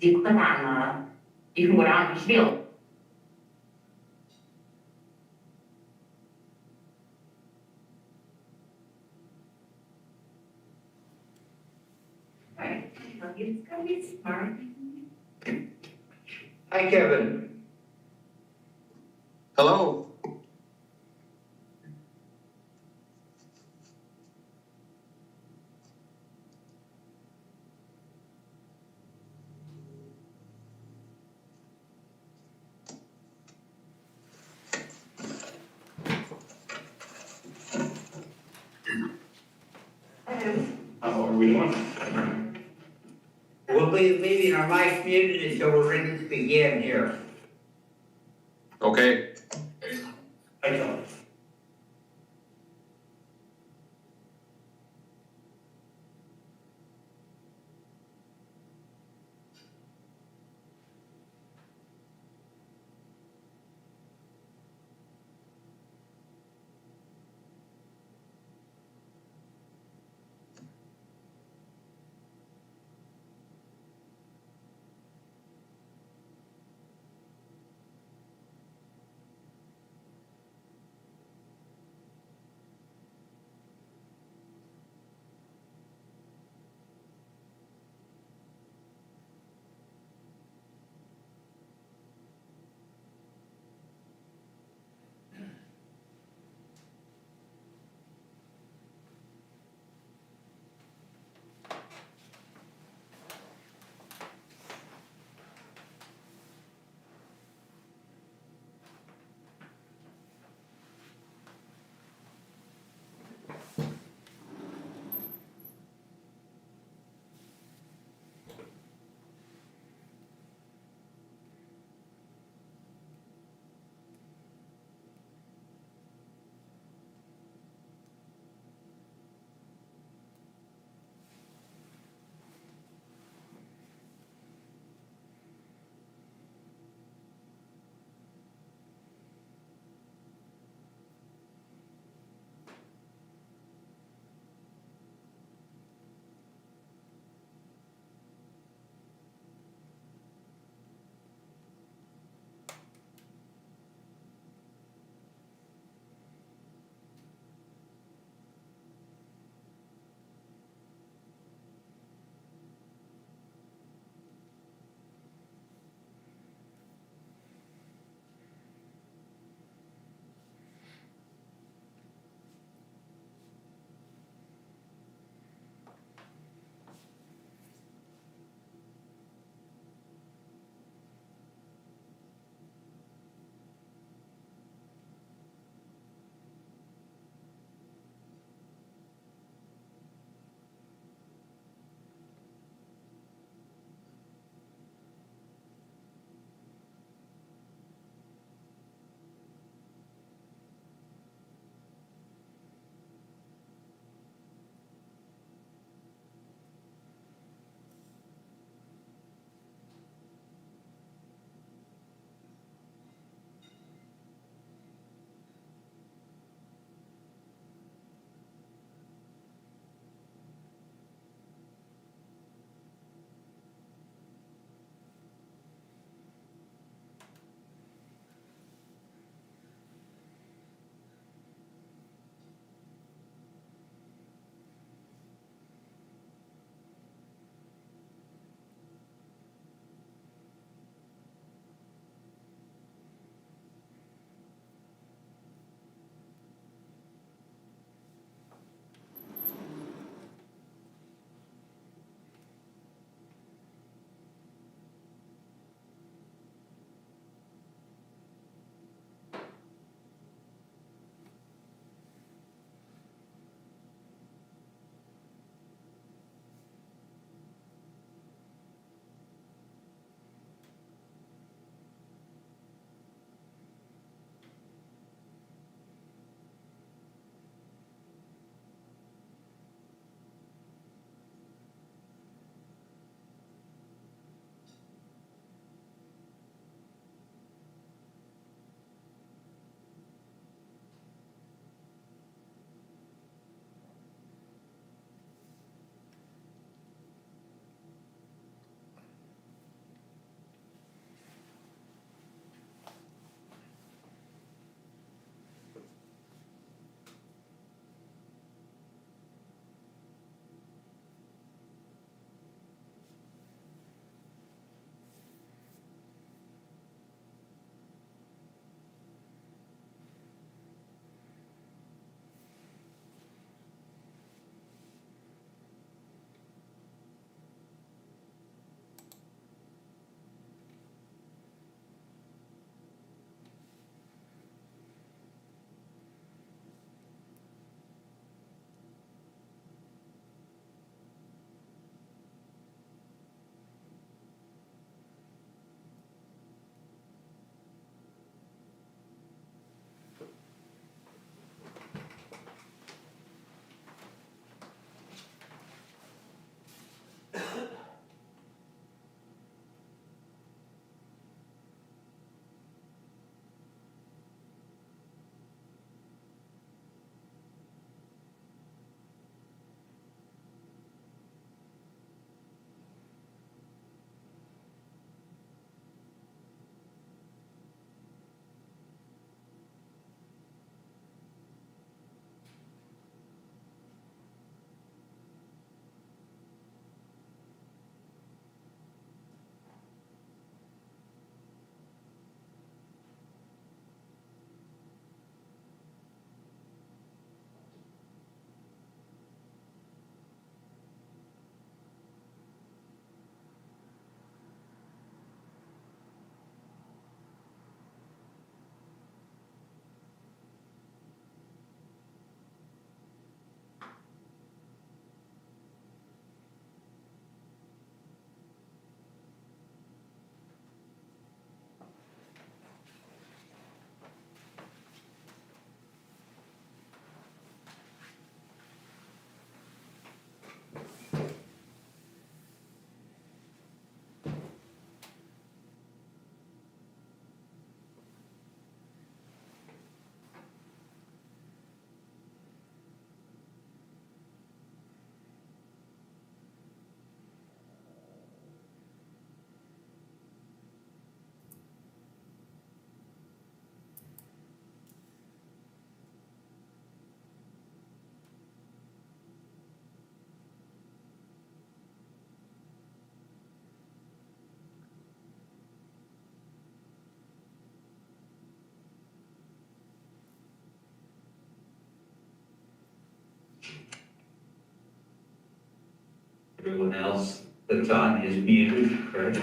极困难了，于是我让你去六。Right, it's gonna be smart. Hi, Kevin. Hello. How are we doing? We'll be leaving our mics muted until we're ready to begin here. Okay. Hi, Kelly. That's on is muted, correct?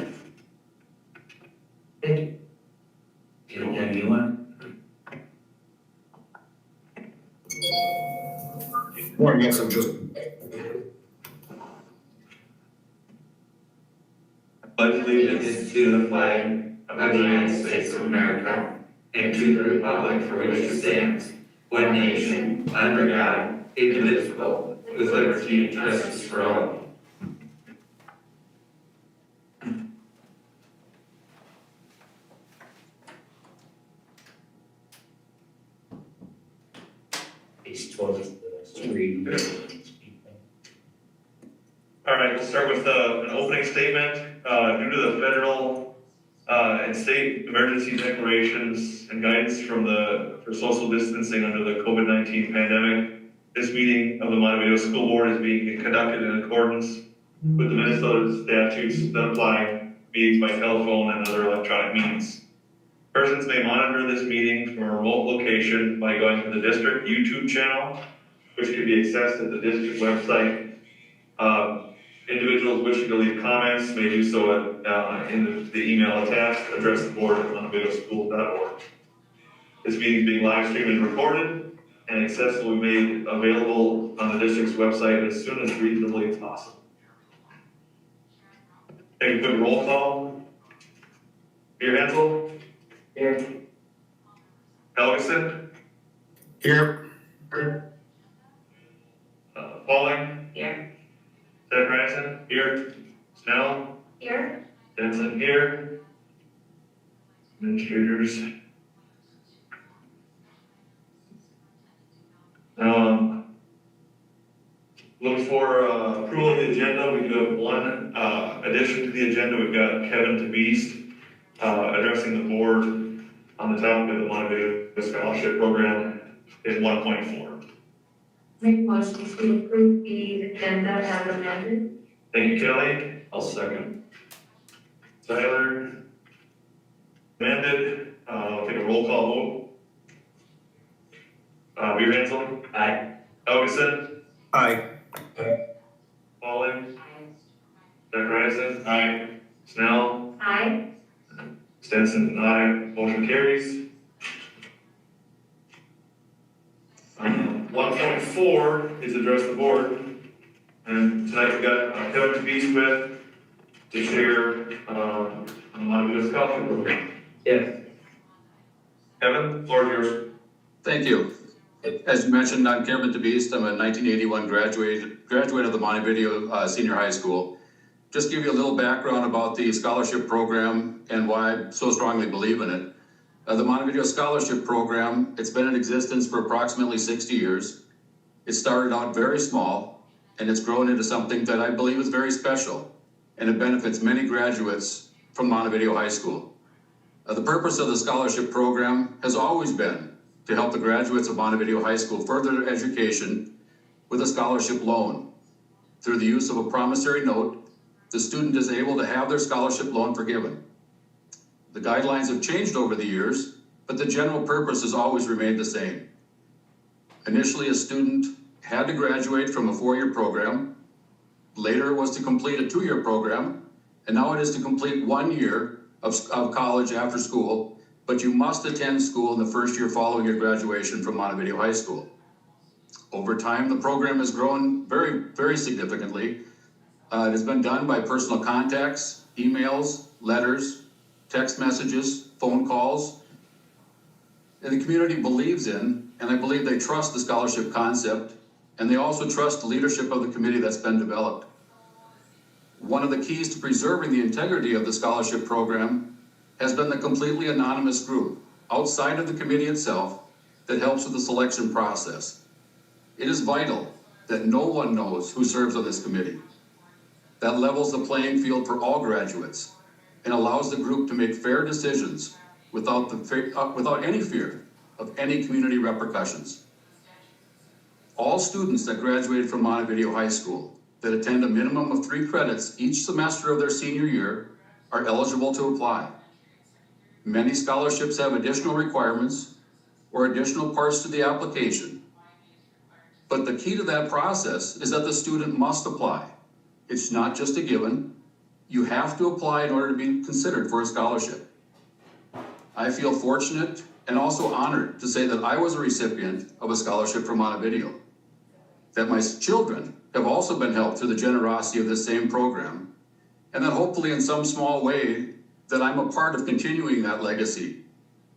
Anyone? Well, I guess I'm just, Pledge allegiance to the flag of the United States of America and to the republic for which it stands, one nation, under God, indivisible, with liberty and justice for all. It's towards the street. All right, we'll start with an opening statement. Due to the federal and state emergency declarations and guidance for social distancing under the COVID-19 pandemic, this meeting of the Montevideo School Board is being conducted in accordance with the Minnesota statutes that apply meetings by telephone and other electronic means. Persons may monitor this meeting from a remote location by going to the district YouTube channel, which can be accessed at the district website. Individuals wishing to leave comments may do so in the email attached, addresstheboard@montevideoschools.org. This meeting is being live streamed and recorded and accessible will be made available on the district's website as soon as reasonably possible. Take a quick roll call. Peter Hensel? Here. Helgeson? here, Pauling? Here. Zachariason? Here. Snell? Here. Denson here. Administrators. Look for approval of the agenda. We do have one addition to the agenda. We've got Kevin DeBeast addressing the board on the topic of the Montevideo Scholarship Program in 1.4. Make motion to approve the agenda as amended. Thank you, Kelly. I'll second. Tyler. Amended. I'll take a roll call vote. Peter Hensel. Aye. Helgeson. aye, Pauling. Zachariason. Aye. Snell. Aye. Stenson, aye. Motion carries. 1.4 is address the board. And tonight we've got Kevin DeBeast with to share on the Montevideo Scholarship Program. Yes. Kevin, floor is yours. Thank you. As you mentioned, I'm Kevin DeBeast. I'm a 1981 graduate of the Montevideo Senior High School. Just give you a little background about the scholarship program and why I so strongly believe in it. The Montevideo Scholarship Program, it's been in existence for approximately 60 years. It started out very small, and it's grown into something that I believe is very special, and it benefits many graduates from Montevideo High School. The purpose of the scholarship program has always been to help the graduates of Montevideo High School further their education with a scholarship loan. Through the use of a promissory note, the student is able to have their scholarship loan forgiven. The guidelines have changed over the years, but the general purpose has always remained the same. Initially, a student had to graduate from a 4-year program. Later, it was to complete a 2-year program, and now it is to complete 1 year of college after school, but you must attend school in the first year following your graduation from Montevideo High School. Over time, the program has grown very, very significantly. It has been done by personal contacts, emails, letters, text messages, phone calls. And the community believes in, and I believe they trust the scholarship concept, and they also trust the leadership of the committee that's been developed. One of the keys to preserving the integrity of the scholarship program has been the completely anonymous group outside of the committee itself that helps with the selection process. It is vital that no one knows who serves on this committee. That levels the playing field for all graduates and allows the group to make fair decisions without any fear of any community repercussions. All students that graduated from Montevideo High School that attend a minimum of 3 credits each semester of their senior year are eligible to apply. Many scholarships have additional requirements or additional parts to the application. But the key to that process is that the student must apply. It's not just a given, you have to apply in order to be considered for a scholarship. I feel fortunate and also honored to say that I was a recipient of a scholarship from Montevideo, that my children have also been helped through the generosity of this same program, and that hopefully in some small way that I'm a part of continuing that legacy.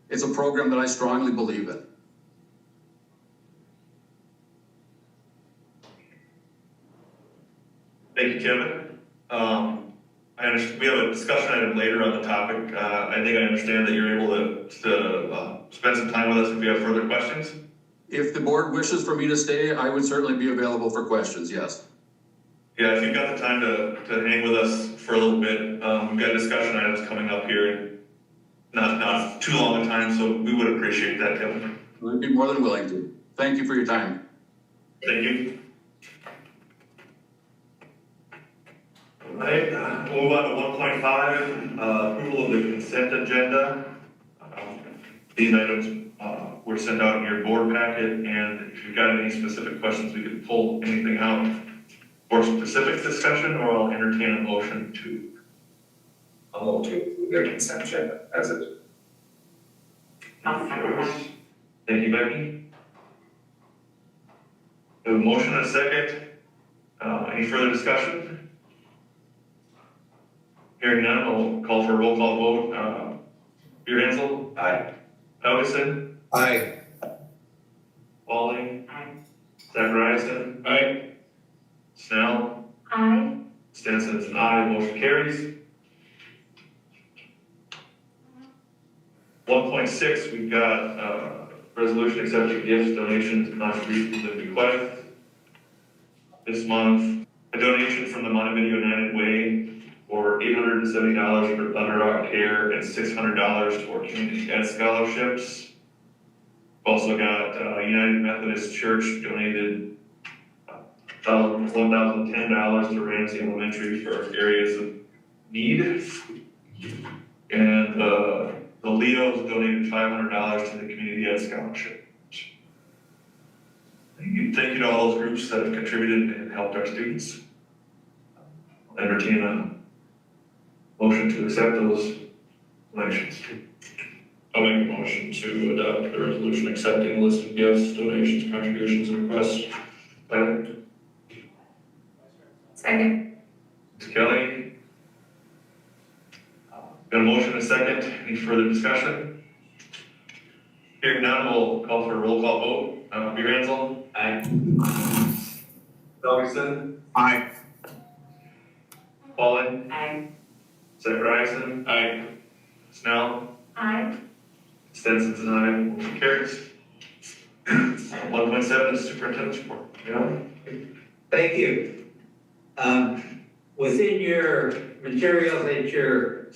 It's a program that I strongly believe in. Thank you, Kevin. I understand, we have a discussion item later on the topic. I think I understand that you're able to spend some time with us if you have further questions. If the board wishes for me to stay, I would certainly be available for questions, yes. Yeah, if you've got the time to hang with us for a little bit, we've got discussion items coming up here in not too long a time, so we would appreciate that, Kevin. I'd be more than willing to. Thank you for your time. Thank you. All right, we'll move on to 1.5, approval of the consent agenda. These items were sent out in your board packet, and if you've got any specific questions, we could pull anything out for specific discussion, or I'll entertain a motion to. I'll move to approve the consent agenda as it. I'll second that. Thank you, Becky. We have a motion and a second. Any further discussion? Hearing none, I'll call for a roll call vote. Beer Hansel? Aye. Helgeson? Aye. Pauling? Aye. Zachariason? Aye. Snell? Aye. Stenson is an aye, motion carries. 1.6, we've got resolution accepting gifts, donations, contributions, and bequests. This month, a donation from the Montevideo United Way for $870 for underdog care and $600 toward community ed scholarships. We've also got United Methodist Church donated $1,010 to Ramsey Elementary for areas of need. And the Leos donated $500 to the community ed scholarship. Thank you to all those groups that have contributed and helped our students. I'll entertain a motion to accept those donations. I'll make a motion to adopt the resolution accepting the list of gifts, donations, contributions, and requests. Tyler? Second. Ms. Kelly? Got a motion and a second. Any further discussion? Hearing none, we'll call for a roll call vote. Beer Hansel? Aye. Helgeson? Aye. Pauling? Aye. Zachariason? Aye. Snell? Aye. Stenson's an aye, motion carries. 1.7 is superintendent's report. Yeah. Thank you. Within your materials at your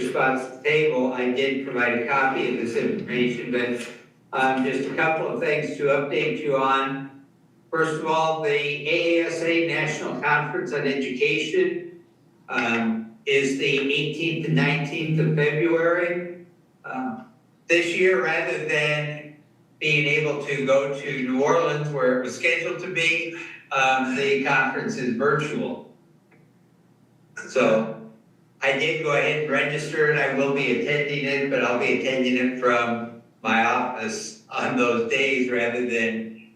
spots at the table, I did provide a copy of this information, but just a couple of things to update you on. First of all, the AASA National Conference on Education is the 18th and 19th of February. This year, rather than being able to go to New Orleans where it was scheduled to be, the conference is virtual. So I did go ahead and register and I will be attending it, but I'll be attending it from my office on those days rather than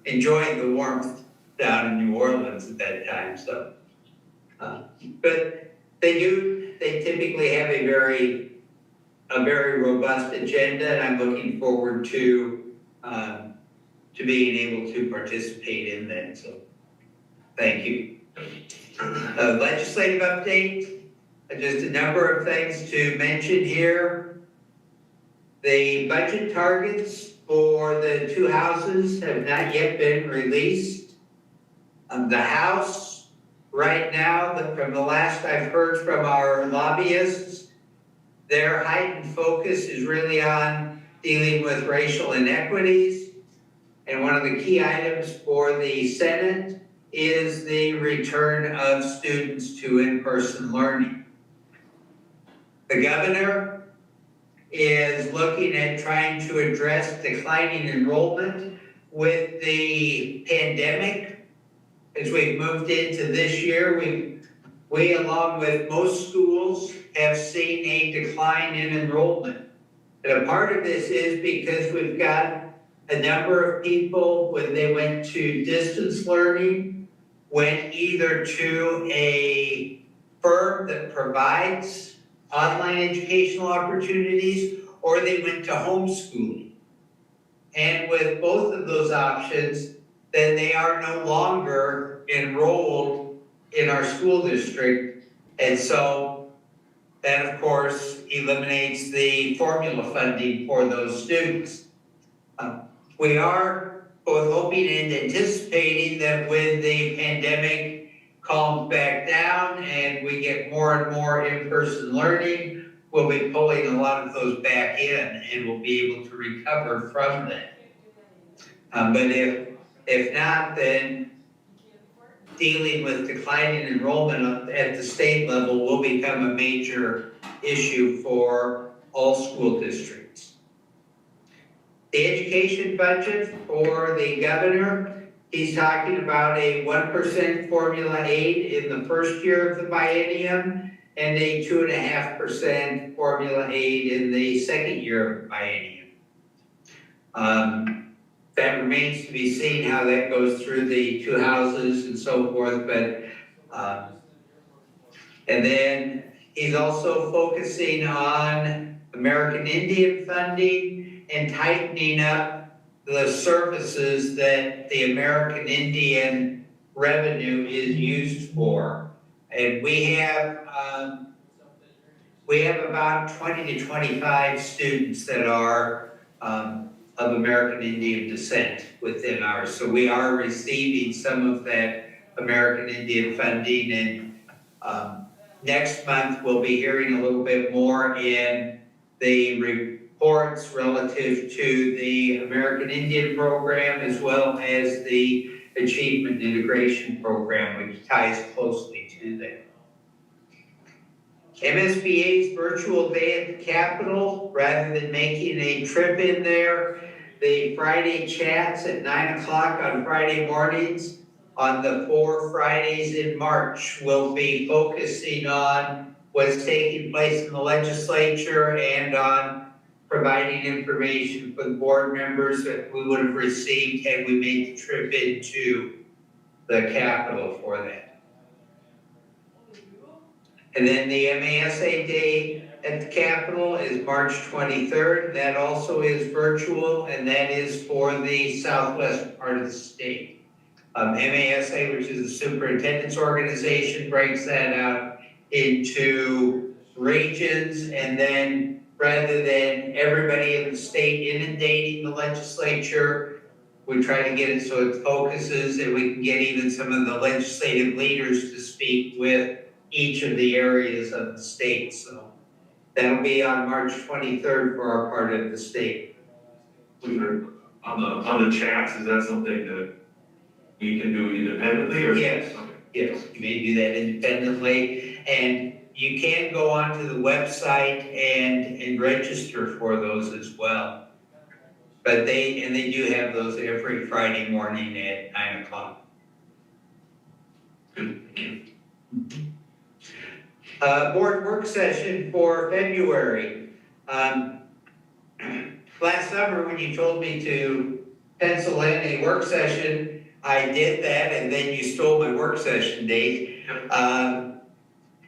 enjoying the warmth down in New Orleans at that time. So, but they typically have a very robust agenda, and I'm looking forward to being able to participate in that. So, thank you. Legislative update, just a number of things to mention here. The budget targets for the two houses have not yet been released. The House, right now, from the last I've heard from our lobbyists, their heightened focus is really on dealing with racial inequities. And one of the key items for the Senate is the return of students to in-person learning. The governor is looking at trying to address declining enrollment with the pandemic. As we've moved into this year, we've we, along with most schools, have seen a decline in enrollment. And a part of this is because we've got a number of people, when they went to distance learning, went either to a firm that provides online educational opportunities, or they went to homeschooling. And with both of those options, then they are no longer enrolled in our school district. And so that, of course, eliminates the formula funding for those students. We are both hoping and anticipating that when the pandemic calms back down and we get more and more in-person learning, we'll be pulling a lot of those back in and we'll be able to recover from that. But if not, then dealing with declining enrollment at the state level will become a major issue for all school districts. The education budget for the governor, he's talking about a 1% formula aid in the first year of the biennium and a 2.5% formula aid in the second year of the biennium. That remains to be seen how that goes through the two houses and so forth, but, and then he's also focusing on American Indian funding and tightening up the services that the American Indian revenue is used for. And we have about 20 to 25 students that are, of American Indian descent within ours. So we are receiving some of that American Indian funding, and next month we'll be hearing a little bit more in the reports relative to the American Indian program as well as the Achievement Integration Program, which ties closely to that. MSBA's virtual day at the Capitol, rather than making a trip in there, the Friday chats at 9 o'clock on Friday mornings on the 4 Fridays in March will be focusing on what's taking place in the legislature and on providing information for the board members that we would have received had we made the trip into the Capitol for that. And then the MASA Day at the Capitol is March 23rd. That also is virtual, and that is for the southwest part of the state. MASA, which is the superintendent's organization, breaks that out into regions, and then rather than everybody in the state inundating the legislature, we try to get it so it focuses and we can get even some of the legislative leaders to speak with each of the areas of the state. So that'll be on March 23rd for our part of the state. On the chats, is that something that we can do independently or? Yes. Okay. Yes, you may do that independently, and you can go onto the website and register for those as well. But they do have those every Friday morning at 9 o'clock. Good, thank you. Board work session for February. Last summer, when you told me to pencil in a work session, I did that, and then you stole my work session date.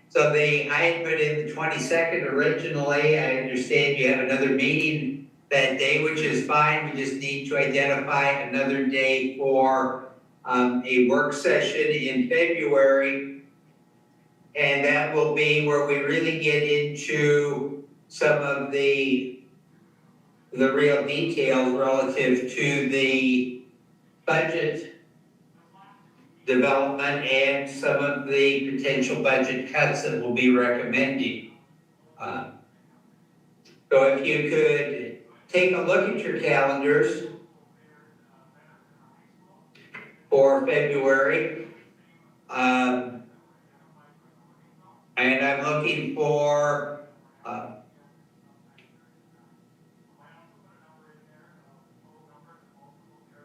So I had put in the 22nd originally. I understand you have another meeting that day, which is fine. We just need to identify another day for a work session in February. And that will be where we really get into some of the real details relative to the budget development and some of the potential budget cuts that we'll be recommending. So if you could take a look at your calendars for February. And I'm looking for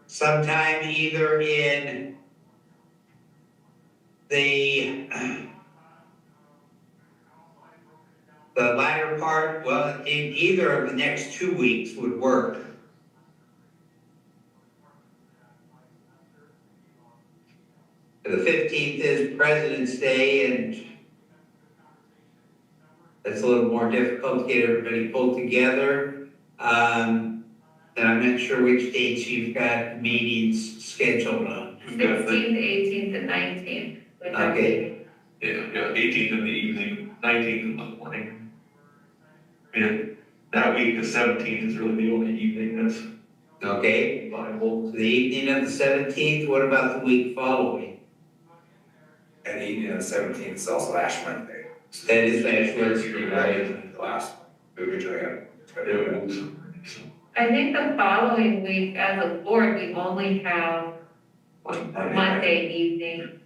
sometime either in the The latter part, well, in either of the next 2 weeks would work. The 15th is President's Day, and that's a little more difficult to get everybody pulled together. And I'm not sure which dates you've got meetings scheduled on. 16th, 18th, and 19th. which are- Okay. Yeah, 18th in the evening, 19th in the morning. And that week, the 17th is really the only evening that's Okay, viable. so the evening of the 17th, what about the week following? And the evening of the 17th is also Ash Wednesday. That is Ash Wednesday, Right, the last movie trailer. I think the following week, as a board, we only have Monday evening.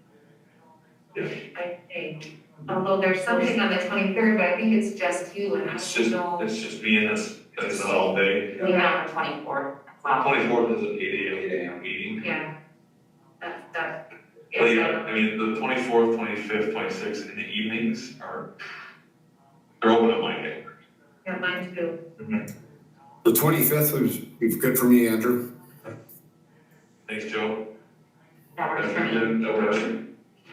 Yeah. I think, although there's something on the 23rd, but I think it's just you and I don't know. It's just being this all day. We have the 24th, wow, 24th is an 8 a.m. meeting. yeah. That. But yeah, I mean, the 24th, 25th, 26th in the evenings they're open on Monday. Yeah, mine too. The 25th is good for me, Andrew. Thanks, Joe. That works for me. That works.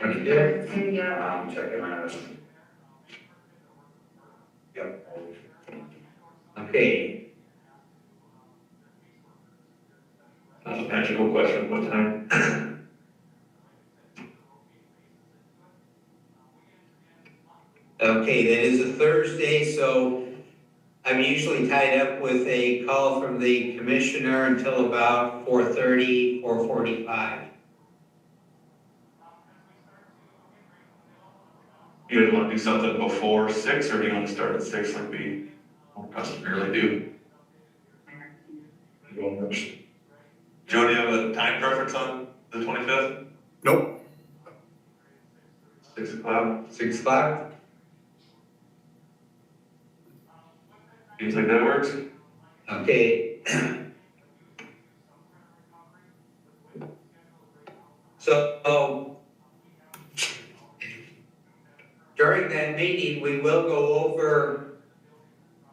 Maybe, Check it out. Yep. Okay, That's a magical question, what time? okay, that is a Thursday, so I'm usually tied up with a call from the commissioner until about 4:30, 4:45. You guys wanna do something before 6, or do you wanna start at 6 like we customarily do? Joe, do you have a time preference on the 25th? Nope. 6 o'clock? 6 o'clock? Seems like that works. Okay. So, during that meeting, we will go over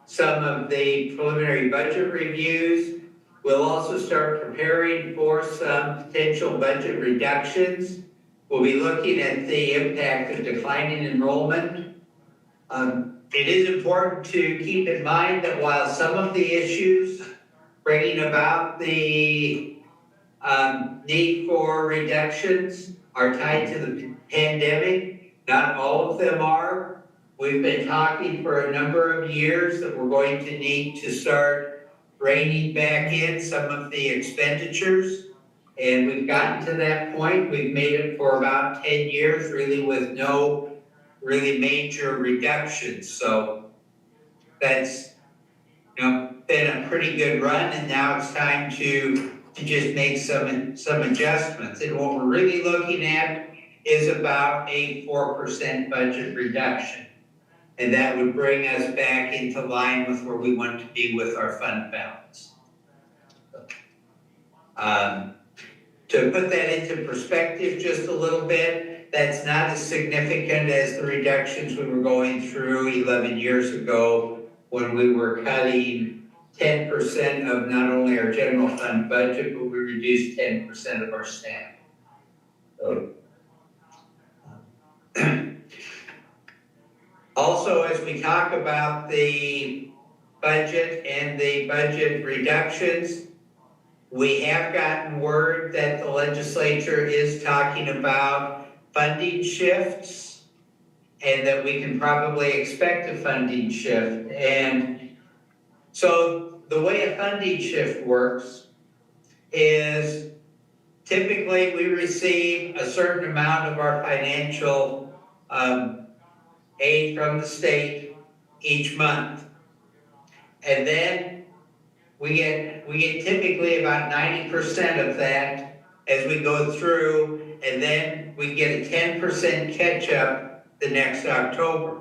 some of the preliminary budget reviews. We'll also start preparing for some potential budget reductions. We'll be looking at the impact of declining enrollment. It is important to keep in mind that while some of the issues bringing about the need for reductions are tied to the pandemic, not all of them are. We've been talking for a number of years that we're going to need to start reining back in some of the expenditures. And we've gotten to that point. We've made it for about 10 years, really with no really major reductions. So that's, been a pretty good run, and now it's time to just make some adjustments. And what we're really looking at is about a 4% budget reduction. And that would bring us back into line with where we want to be with our fund balance. To put that into perspective just a little bit, that's not as significant as the reductions we were going through 11 years ago when we were cutting 10% of not only our general fund budget, but we reduced 10% of our staff. So, also, as we talk about the budget and the budget reductions, we have gotten word that the legislature is talking about funding shifts and that we can probably expect a funding shift. And so the way a funding shift works is typically we receive a certain amount of our financial aid from the state each month. And then we get typically about 90% of that as we go through, and then we get a 10% catch up the next October.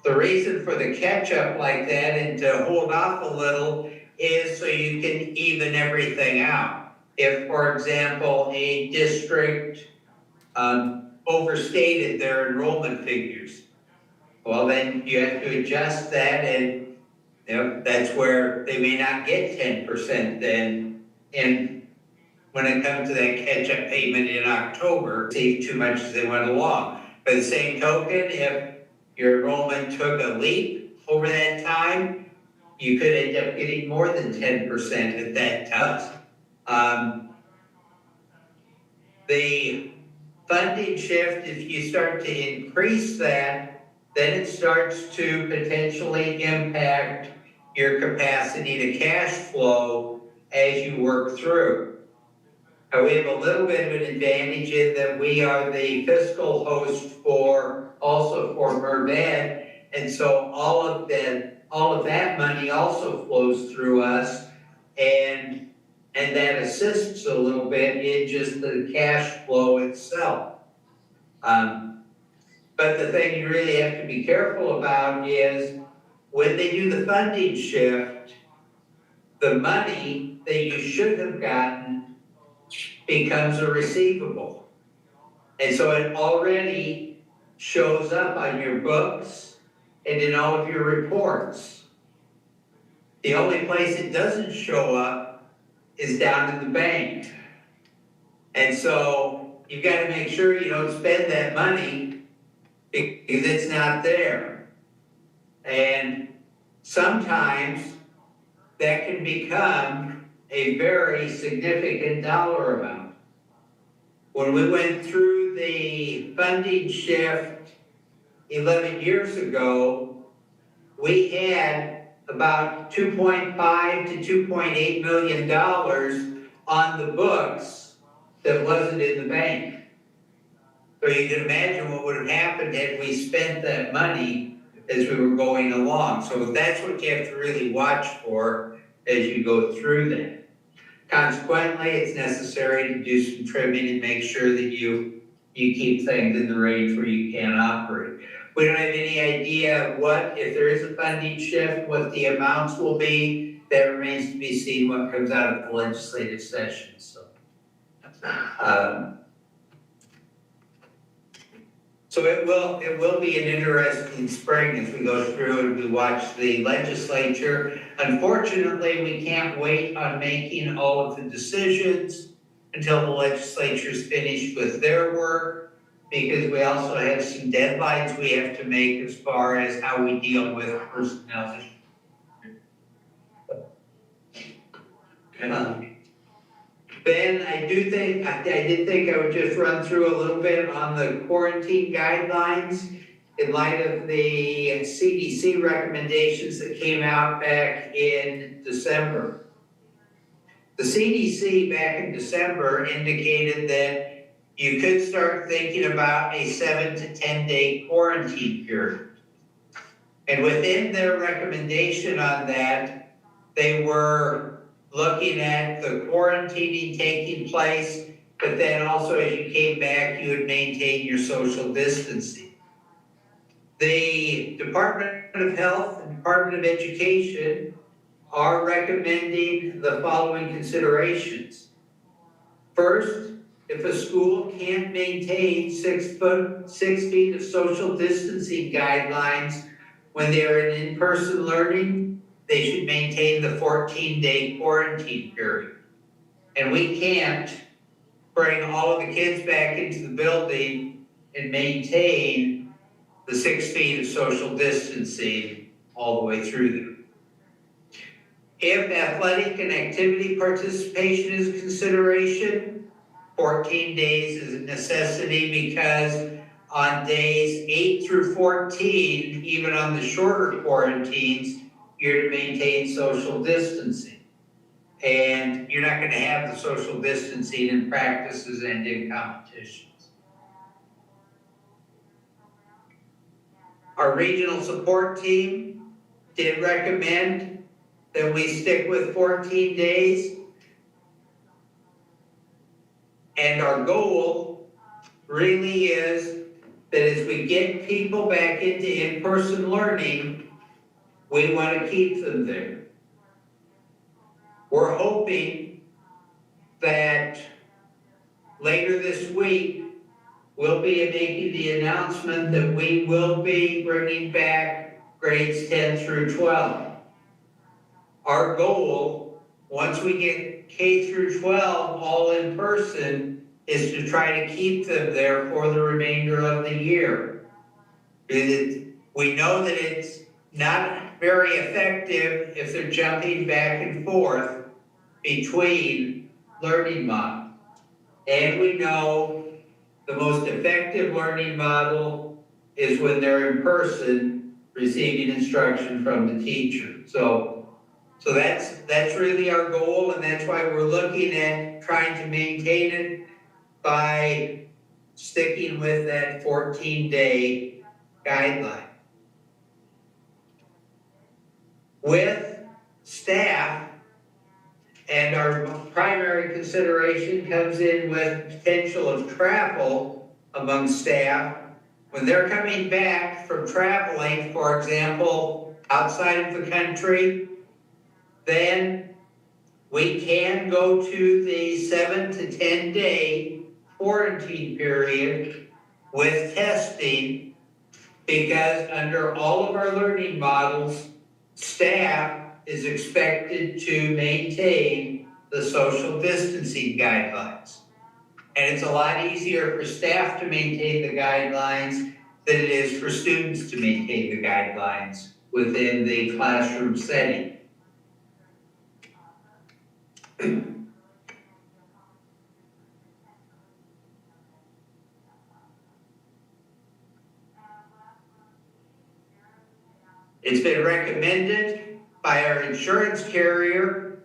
The reason for the catch up like that and to hold off a little is so you can even everything out. If, for example, a district overstated their enrollment figures, well, then you have to adjust that and, that's where they may not get 10% then. And when it comes to that catch-up payment in October, save too much as they went along. By the same token, if your enrollment took a leap over that time, you could end up getting more than 10% at that time. The funding shift, if you start to increase that, then it starts to potentially impact your capacity to cash flow as you work through. We have a little bit of an advantage in that we are the fiscal host also for MERV, and so all of that money also flows through us, and that assists a little bit in just the cash flow itself. But the thing you really have to be careful about is when they do the funding shift, the money that you should have gotten becomes a receivable. And so it already shows up on your books and in all of your reports. The only place it doesn't show up is down in the bank. And so you've got to make sure you don't spend that money because it's not there. And sometimes that can become a very significant dollar amount. When we went through the funding shift 11 years ago, we had about $2.5 to $2.8 million on the books that wasn't in the bank. So you can imagine what would have happened had we spent that money as we were going along. So that's what you have to really watch for as you go through that. Consequently, it's necessary to do some trimming and make sure that you keep things in the range where you can operate. We don't have any idea what, if there is a funding shift, what the amounts will be. That remains to be seen what comes out of the legislative session. So it will be an interesting spring as we go through and we watch the legislature. Unfortunately, we can't wait on making all of the decisions until the legislature's finished with their work, because we also have some deadlines we have to make as far as how we deal with personnel issues. Ben, I did think I would just run through a little bit on the quarantine guidelines in light of the CDC recommendations that came out back in December. The CDC back in December indicated that you could start thinking about a 7 to 10 day quarantine period. And within their recommendation on that, they were looking at the quarantining taking place, but then also as you came back, you would maintain your social distancing. The Department of Health and Department of Education are recommending the following considerations. First, if a school can't maintain 6 feet of social distancing guidelines when they're in in-person learning, they should maintain the 14-day quarantine period. And we can't bring all of the kids back into the building and maintain the 6 feet of social distancing all the way through there. If athletic and activity participation is a consideration, 14 days is a necessity, because on days 8 through 14, even on the shorter quarantines, you're to maintain social distancing. And you're not going to have the social distancing in practices and in competitions. Our regional support team did recommend that we stick with 14 days. And our goal really is that as we get people back into in-person learning, we want to keep them there. We're hoping that later this week, we'll be making the announcement that we will be bringing back grades 10 through 12. Our goal, once we get K through 12 all in person, is to try to keep them there for the remainder of the year. We know that it's not very effective if they're jumping back and forth between learning models. And we know the most effective learning model is when they're in person receiving instruction from the teacher. So that's really our goal, and that's why we're looking at trying to maintain it by sticking with that 14-day guideline. With staff, and our primary consideration comes in with potential of travel among staff. When they're coming back from traveling, for example, outside of the country, then we can go to the 7 to 10 day quarantine period with testing, because under all of our learning models, staff is expected to maintain the social distancing guidelines. And it's a lot easier for staff to maintain the guidelines than it is for students to maintain the guidelines within the classroom setting. It's been recommended by our insurance carrier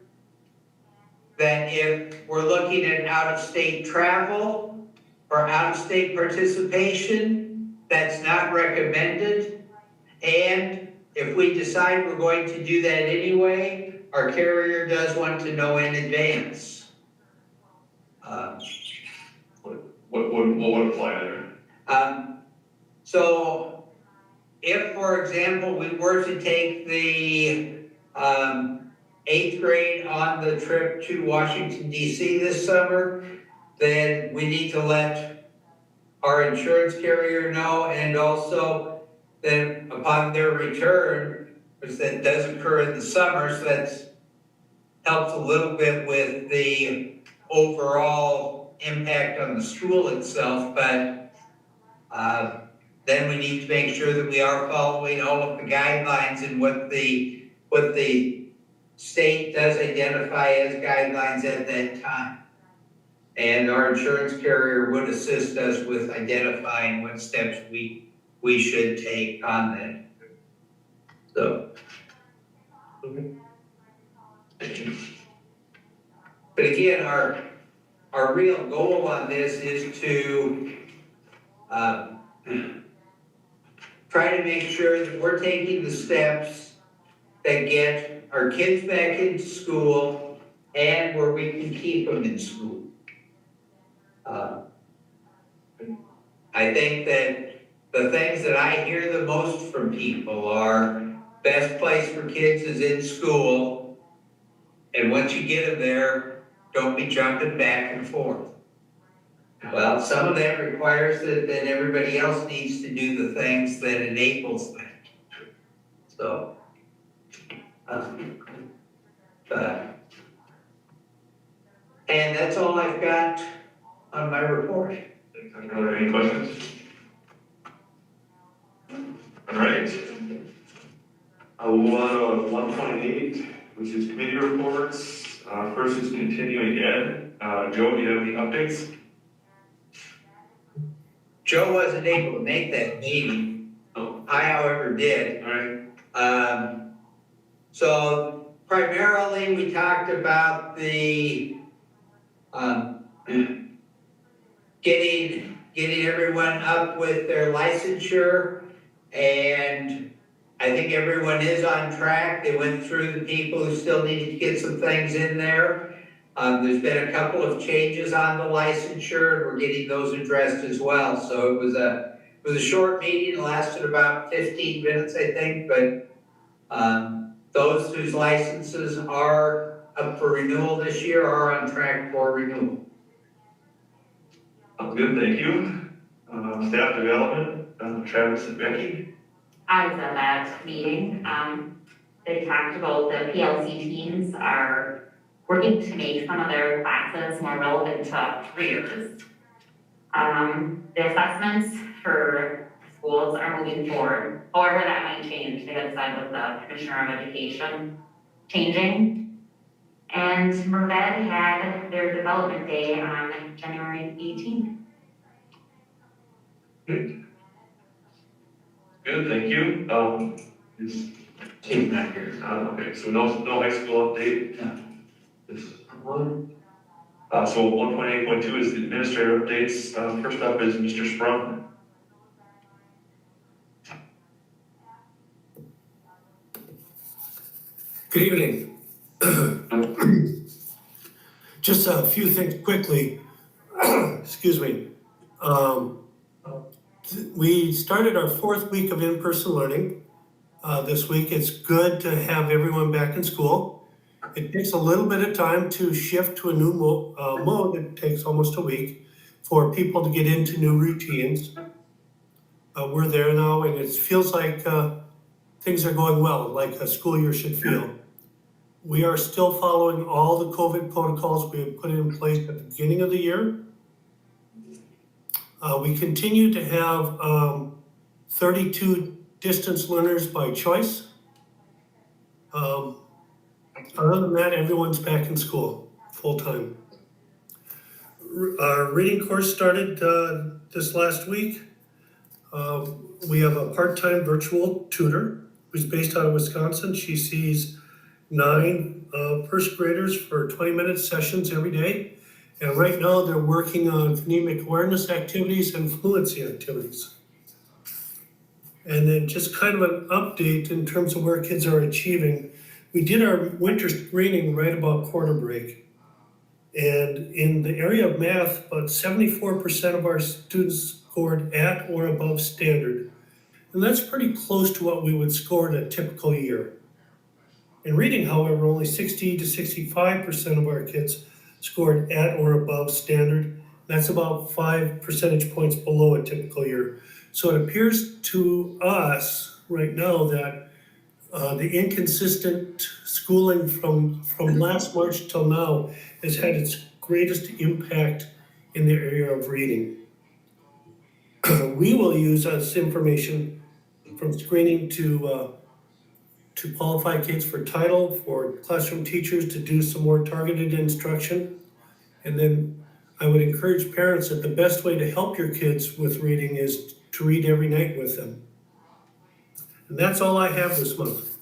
that if we're looking at out-of-state travel or out-of-state participation, that's not recommended. And if we decide we're going to do that anyway, our carrier does want to know in advance. What would apply there? So if, for example, we were to take the 8th grade on the trip to Washington, D.C. this summer, then we need to let our insurance carrier know, and also then upon their return, which that does occur in the summer, so that helps a little bit with the overall impact on the school itself, but then we need to make sure that we are following all of the guidelines and what the state does identify as guidelines at that time. And our insurance carrier would assist us with identifying what steps we should take on that. So. But again, our real goal on this is to try to make sure that we're taking the steps that get our kids back into school and where we can keep them in school. I think that the things that I hear the most from people are best place for kids is in school, and once you get them there, don't be jumping back and forth. Well, some of that requires that then everybody else needs to do the things that enables that. So, and that's all I've got on my report. Any questions? All right. I'll move on to 1.8, which is committee reports. First is continuing ed. Joe, do you have any updates? Joe wasn't able to make that meeting. I, however, did. All right. So primarily, we talked about the getting everyone up with their licensure, and I think everyone is on track. They went through the people who still needed to get some things in there. There's been a couple of changes on the licensure, and we're getting those addressed as well. So it was a short meeting, it lasted about 15 minutes, I think, but those whose licenses are up for renewal this year are on track for renewal. Sounds good, thank you. Staff development, Travis and Becky. I was at that meeting, they talked about the PLC teams are working to make some of their classes more relevant to careers. The assessments for schools are moving forward, however that might change, they had said with the Commissioner of Education changing. And Merved had their development day on January 18th. Good, thank you. Is Kate not here? Okay, so no high school update? Yeah. This one. So 1.8.2 is the administrator updates. First up is Mr. Sprung. Good evening. Just a few things quickly. Excuse me. We started our 4th week of in-person learning this week. It's good to have everyone back in school. It takes a little bit of time to shift to a new mode. It takes almost a week for people to get into new routines. We're there now, and it feels like things are going well, like a school year should feel. We are still following all the COVID protocols we had put in place at the beginning of the year. We continue to have 32 distance learners by choice. Other than that, everyone's back in school full-time. Our reading course started this last week. We have a part-time virtual tutor who's based out of Wisconsin. She sees 9 first graders for 20-minute sessions every day. And right now they're working on phonemic awareness activities and fluency activities. And then just kind of an update in terms of where kids are achieving. We did our winter screening right about quarter break. And in the area of math, about 74% of our students scored at or above standard. And that's pretty close to what we would score in a typical year. In reading, however, only 60 to 65% of our kids scored at or above standard. That's about 5 percentage points below a typical year. So it appears to us right now that the inconsistent schooling from last March till now has had its greatest impact in the area of reading. We will use this information from screening to qualify kids for title, for classroom teachers to do some more targeted instruction. And then I would encourage parents that the best way to help your kids with reading is to read every night with them. And that's all I have this month.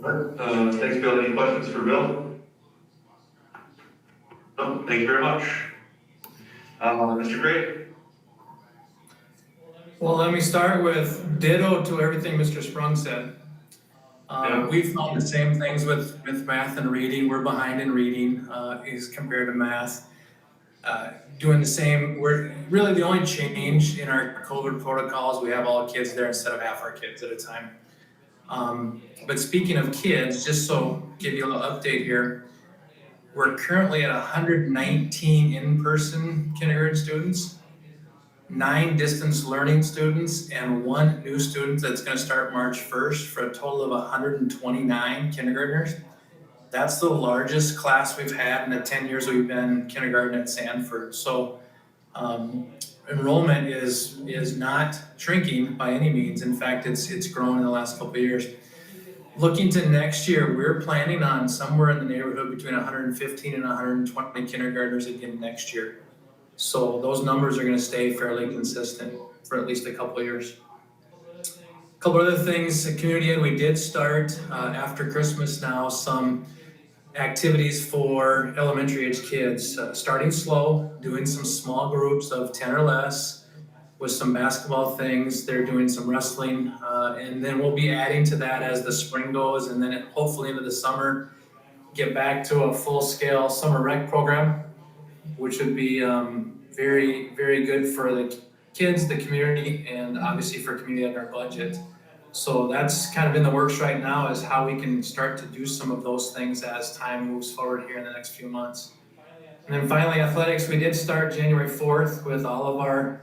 All right, thanks, Bill. Any questions for Bill? No, thank you very much. Mr. Gray? Well, let me start with ditto to everything Mr. Sprung said. We found the same things with math and reading. We're behind in reading as compared to math. Doing the same, we're really the only change in our COVID protocols, we have all kids there instead of half our kids at a time. But speaking of kids, just so give you a little update here, we're currently at 119 in-person kindergarten students, 9 distance learning students, and 1 new student that's gonna start March 1st for a total of 129 kindergartners. That's the largest class we've had in the 10 years we've been kindergarten at Sanford. So enrollment is not shrinking by any means. In fact, it's grown in the last couple of years. Looking to next year, we're planning on somewhere in the neighborhood between 115 and 120 kindergartners again next year. So those numbers are gonna stay fairly consistent for at least a couple of years. A couple other things, community ed, we did start after Christmas now some activities for elementary age kids, starting slow, doing some small groups of 10 or less with some basketball things. They're doing some wrestling, and then we'll be adding to that as the spring goes, and then hopefully into the summer, get back to a full-scale summer rec program, which would be very, very good for the kids, the community, and obviously for community and our budget. So that's kind of in the works right now, is how we can start to do some of those things as time moves forward here in the next few months. And then finally, athletics, we did start January 4th with all of our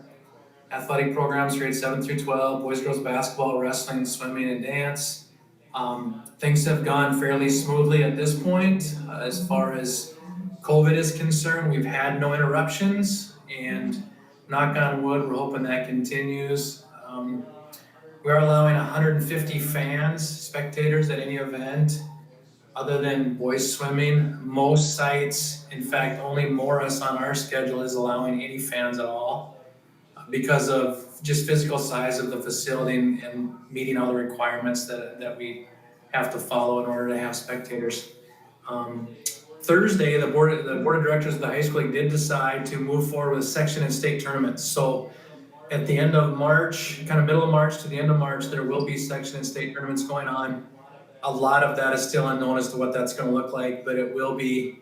athletic programs, grades 7 through 12, boys, girls basketball, wrestling, swimming, and dance. Things have gone fairly smoothly at this point. As far as COVID is concerned, we've had no interruptions, and knock on wood, we're hoping that continues. We are allowing 150 fans, spectators at any event, other than boys swimming. Most sites, in fact, only Morris on our schedule is allowing any fans at all because of just physical size of the facility and meeting all the requirements that we have to follow in order to have spectators. Thursday, the board of directors of the high school did decide to move forward with section and state tournaments. So at the end of March, kind of middle of March to the end of March, there will be section and state tournaments going on. A lot of that is still unknown as to what that's going to look like, but it will be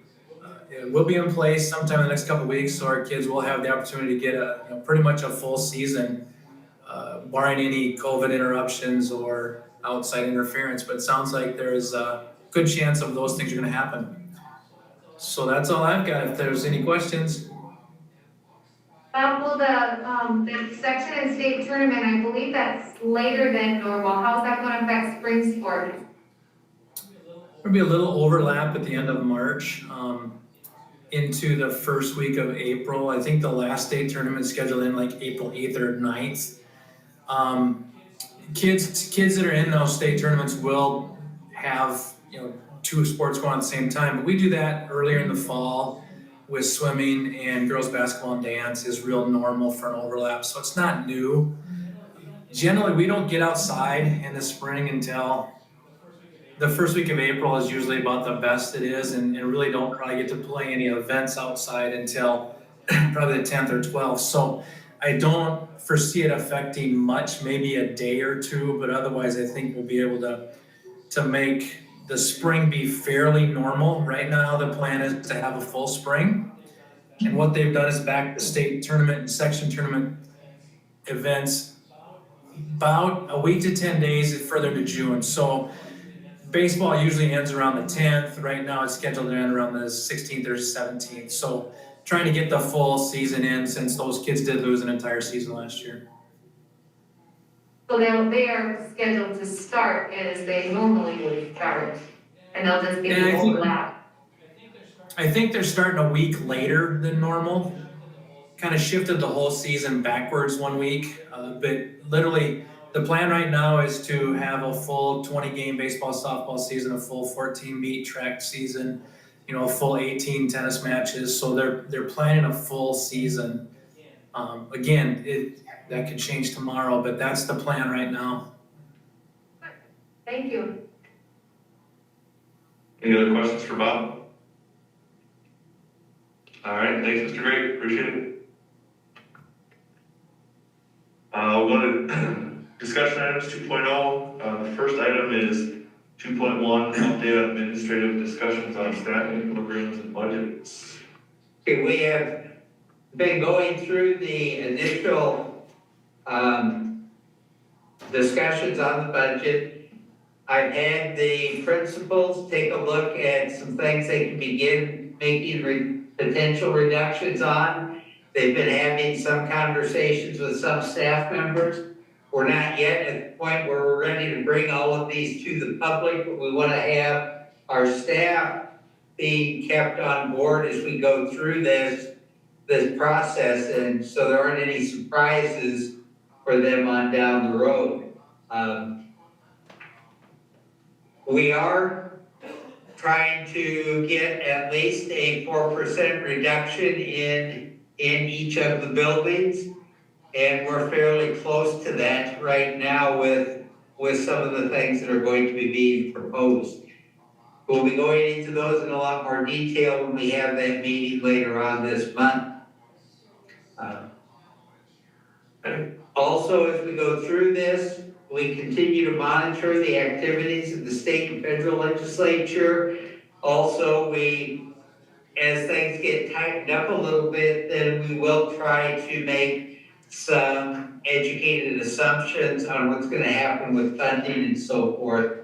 in place sometime in the next couple of weeks. So our kids will have the opportunity to get pretty much a full season, barring any COVID interruptions or outside interference. But it sounds like there's a good chance of those things are going to happen. So that's all I've got. If there's any questions. Will the section and state tournament, I believe that's later than normal. How's that going to affect spring sport? There'll be a little overlap at the end of March into the first week of April. I think the last state tournament scheduled in like April 8th or 9th. Kids that are in those state tournaments will have, two sports going on at the same time, but we do that earlier in the fall with swimming, and girls basketball and dance is real normal for an overlap, so it's not new. Generally, we don't get outside in the spring until the first week of April is usually about the best it is, and really don't probably get to play any events outside until probably the 10th or 12th. So I don't foresee it affecting much, maybe a day or two, but otherwise I think we'll be able to make the spring be fairly normal. Right now, the plan is to have a full spring. And what they've done is back the state tournament and section tournament events about a week to 10 days further to June. So baseball usually ends around the 10th. Right now, it's scheduled to end around the 16th or 17th. So trying to get the full season in, since those kids did lose an entire season last year. So they are scheduled to start as they normally would start, and they'll just be And overlap. I think they're starting a week later than normal. Kind of shifted the whole season backwards 1 week, but literally the plan right now is to have a full 20-game baseball, softball season, a full 14-meet track season, a full 18 tennis matches. So they're planning a full season. Again, that could change tomorrow, but that's the plan right now. Thank you. Any other questions for Bob? All right, thanks, Mr. Gray, appreciate it. We'll go to discussion items 2.0. The first item is 2.1, update on administrative discussions on staffing programs and budgets. Okay, we have been going through the initial discussions on the budget. I've had the principals take a look at some things they can begin making potential reductions on. They've been having some conversations with some staff members. We're not yet at the point where we're ready to bring all of these to the public, but we want to have our staff being kept on board as we go through this process, and so there aren't any surprises for them on down the road. We are trying to get at least a 4% reduction in each of the buildings, and we're fairly close to that right now with some of the things that are going to be being proposed. We'll be going into those in a lot more detail when we have that meeting later on this month. Also, as we go through this, we continue to monitor the activities of the state and federal legislature. Also, as things get tightened up a little bit, then we will try to make some educated assumptions on what's going to happen with funding and so forth.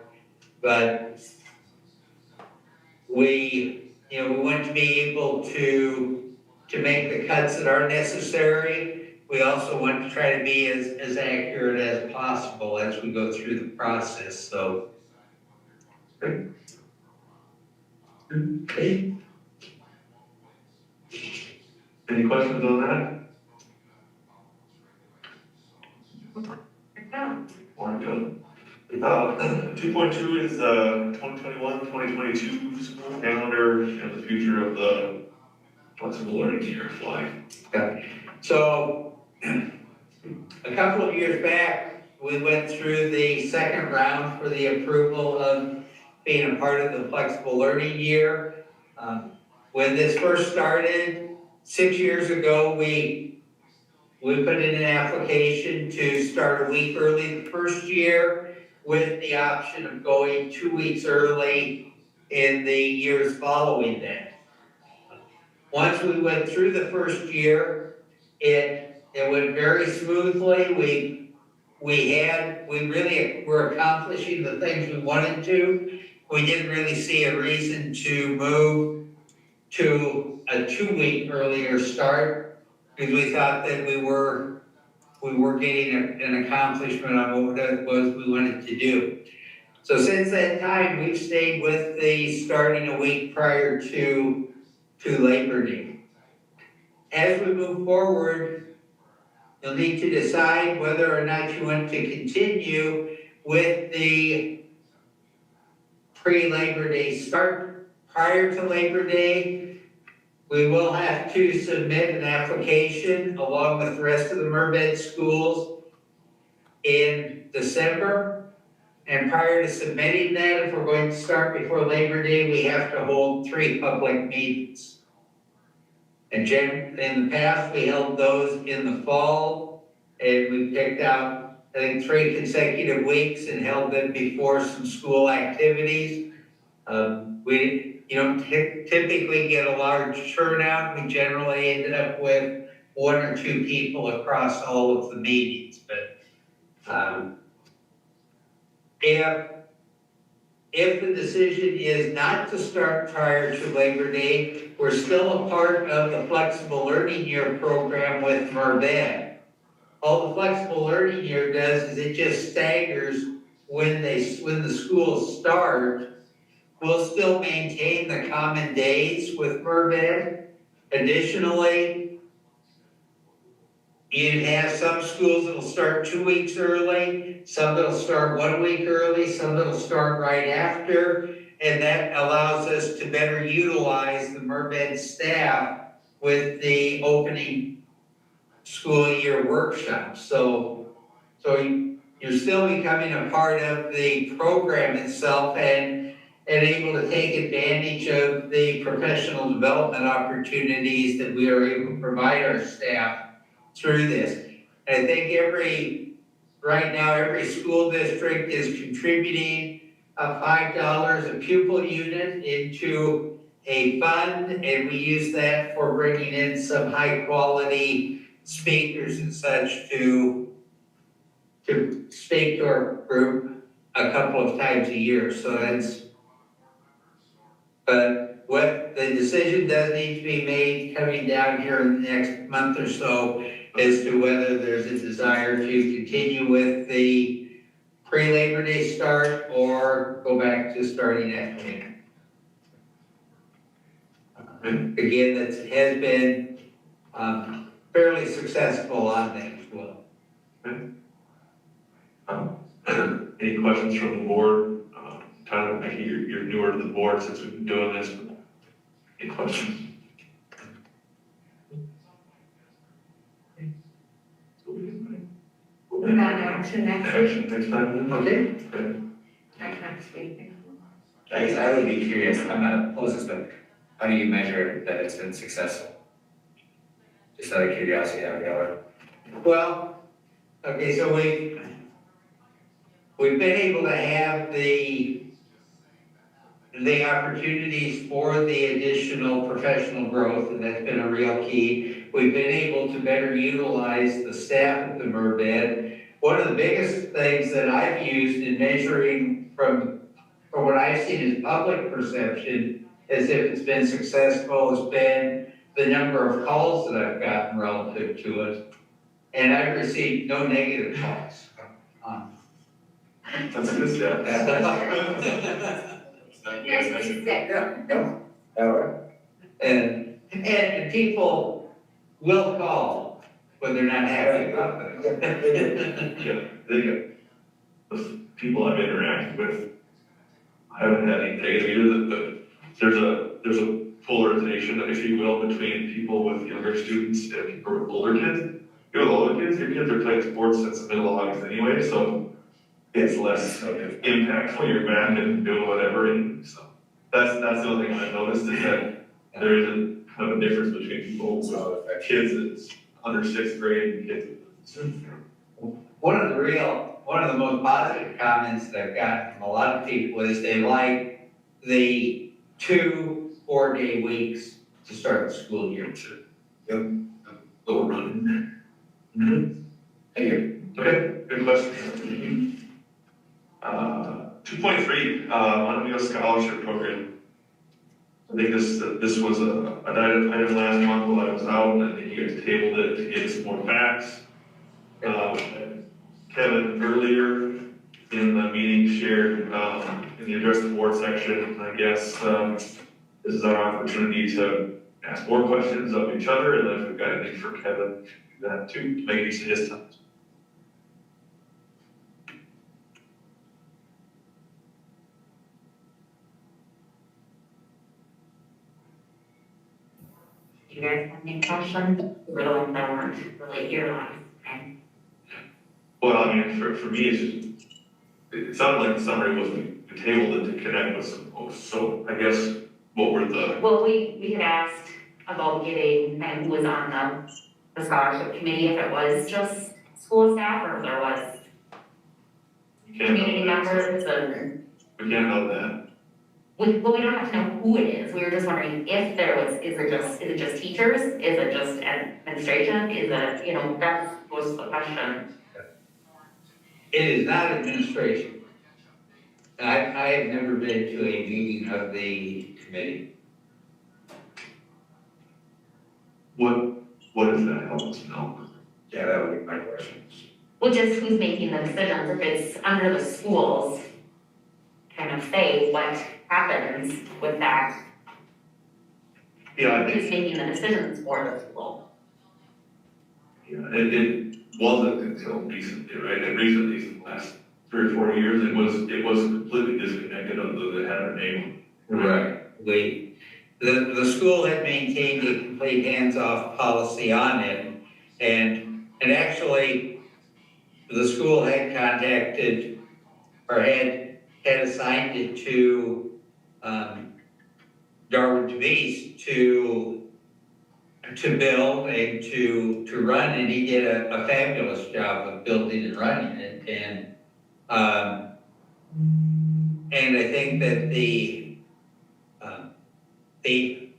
But we want to be able to make the cuts that are necessary we also want to try to be as accurate as possible as we go through the process, so. Okay. Any questions on that? Wonderful. 2.2 is 2021-2022 school calendar and the future of the flexible learning year flag. So, a couple of years back, we went through the second round for the approval of being a part of the flexible learning year. When this first started, 6 years ago, we put in an application to start a week early the first year with the option of going 2 weeks early in the years following that. Once we went through the first year, it went very smoothly. We really were accomplishing the things we wanted to. We didn't really see a reason to move to a 2 week earlier start because we thought that we were getting an accomplishment on what it was we wanted to do. So since that time, we've stayed with the starting a week prior to Labor Day. As we move forward, you'll need to decide whether or not you want to continue with the pre-Labor Day start. Prior to Labor Day, we will have to submit an application along with the rest of the Mermed schools in December. And prior to submitting that, if we're going to start before Labor Day, we have to hold 3 public meetings. And in the past, we held those in the fall, and we picked out, I think, 3 consecutive weeks and held them before some school activities. You don't typically get a large turnout. We generally ended up with 1 or 2 people across all of the meetings. But if the decision is not to start prior to Labor Day, we're still a part of the Flexible Learning Year program with Mermed. All the Flexible Learning Year does is it just staggers when the schools start. We'll still maintain the common days with Mermed. Additionally, you have some schools that'll start 2 weeks early, some that'll start 1 week early, some that'll start right after, and that allows us to better utilize the Mermed staff with the opening school year workshop. So you're still becoming a part of the program itself and able to take advantage of the professional development opportunities that we are able to provide our staff through this. And I think right now, every school district is contributing $5 a pupil unit into a fund, and we use that for bringing in some high quality speakers and such to speak to our group a couple of times a year. So but what the decision does need to be made coming down here in the next month or so as to whether there's a desire to continue with the pre-Labor Day start or go back to starting after it. Again, that has been fairly successful on that as well. Any questions from the board? Tyler, I hear you're newer to the board since we've been doing this. Any questions? We'll move on to next week. Action next time. Okay. Next week. I guess I would be curious, I'm not opposed to this, but how do you measure that it's been successful? Just out of curiosity, how we are. Well, okay, so we've been able to have the opportunities for the additional professional growth, and that's been a real key. We've been able to better utilize the staff at the Mermed. One of the biggest things that I've used in measuring from what I've seen as public perception, as if it's been successful, has been the number of calls that I've gotten relative to it. And I've received no negative calls on. That's a good step. Yeah. All right. And people will call when they're not happy about it. Yeah, they got, the people I've interacted with, I haven't had any negative either, but there's a polarization, if you will, between people with younger students and people with older kids. You know, with older kids, your kids are playing sports since the middle of August anyway, so it's less impactful, you're back and doing whatever, and so. That's the only thing I've noticed is that there is a kind of a difference between people with kids that's under 6th grade and kids. One of the most positive comments that I've gotten from a lot of people is they like the 2 4-day weeks to start the school year. Little run. Thank you. Okay, good question. 2.3, Montevideo Scholarship Program. I think this was an item last month while I was out, and I think you guys tabled it to get some more facts. Kevin earlier in the meeting shared in the address the board section, I guess this is our opportunity to ask more questions of each other, and then if we've got anything for Kevin, do that too, to make use of his time. Do you guys have any questions? We're the ones that weren't really here last time. Well, I mean, for me, it's just, it sounded like the summary was we tabled it to connect with some folks, so I guess what were the, Well, we had asked about getting, and who was on the scholarship committee, if it was just school staff or if there was we can't community know that. members and. We can't know that. We don't have to know who it is, we were just wondering if there was, is it just teachers, is it just administration, is it, you know, that was the question. It is not administration. I have never been to a meeting of the committee. What does that help us know? Yeah, that would be my question. Well, just who's making the decisions, if it's under the schools, kind of say what happens with that, Yeah, I think, who's making the decisions for the school. yeah, it wasn't until recently, right, and recently, in the last 3 or 4 years, it was completely disconnected other than having a name. Right. The school had maintained a complete hands-off policy on it, and actually, the school had contacted, or had assigned it to, Darwin DeVeese to build and to run, and he did a fabulous job of building and running it, and I think that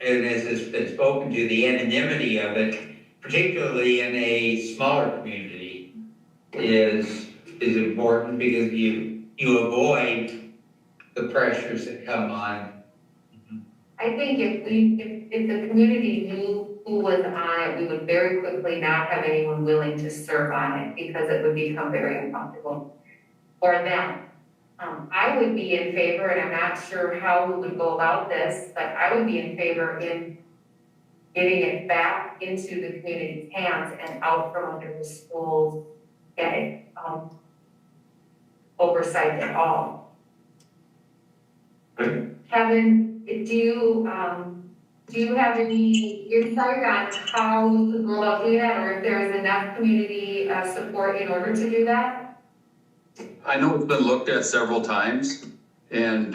and as has been spoken to, the anonymity of it, particularly in a smaller community, is important because you avoid the pressures that come on. I think if the community knew who was on it, we would very quickly not have anyone willing to serve on it because it would become very uncomfortable for them. I would be in favor, and I'm not sure how we would go about this, but I would be in favor in getting it back into the community's hands and out from under the school's oversight at all. Kevin, do you have any insight on how we could go about doing that, or if there is enough community support in order to do that? I know it's been looked at several times, and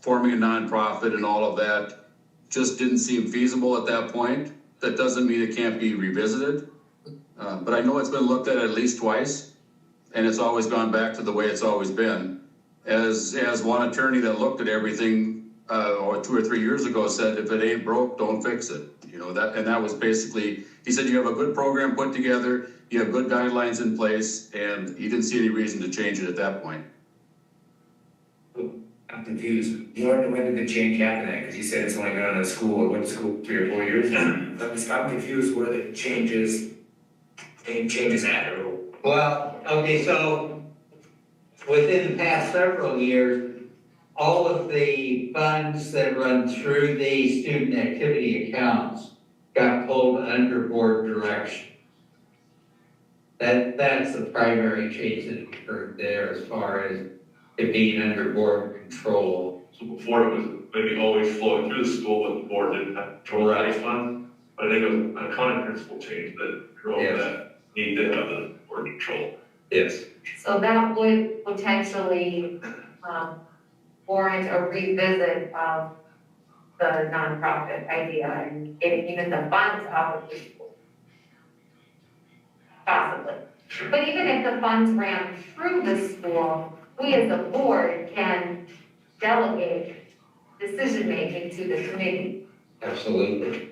forming a nonprofit and all of that just didn't seem feasible at that point. That doesn't mean it can't be revisited, but I know it's been looked at least twice, and it's always gone back to the way it's always been. As one attorney that looked at everything, or 2 or 3 years ago said, if it ain't broke, don't fix it. You know, that was basically, he said, you have a good program put together, you have good guidelines in place, and he didn't see any reason to change it at that point. I'm confused. When did the change happen then? Because you said it's only been on the school, or went to school 3 or 4 years? I'm confused where the changes Any changes that or? Well, okay, so within the past several years, all of the funds that run through the student activity accounts got pulled under board direction. That's the primary change that occurred there as far as it being under board control. So before it was maybe always flowing through the school, but the board didn't have control of those funds. But I think it was an accounting principle change that drove Yes. that need to have the board control. Yes. So that would potentially, warrant a revisit of the nonprofit idea and getting even the funds out of the school. Possibly. But even if the funds ran through the school, we as a board can delegate decision-making to the committee. Absolutely.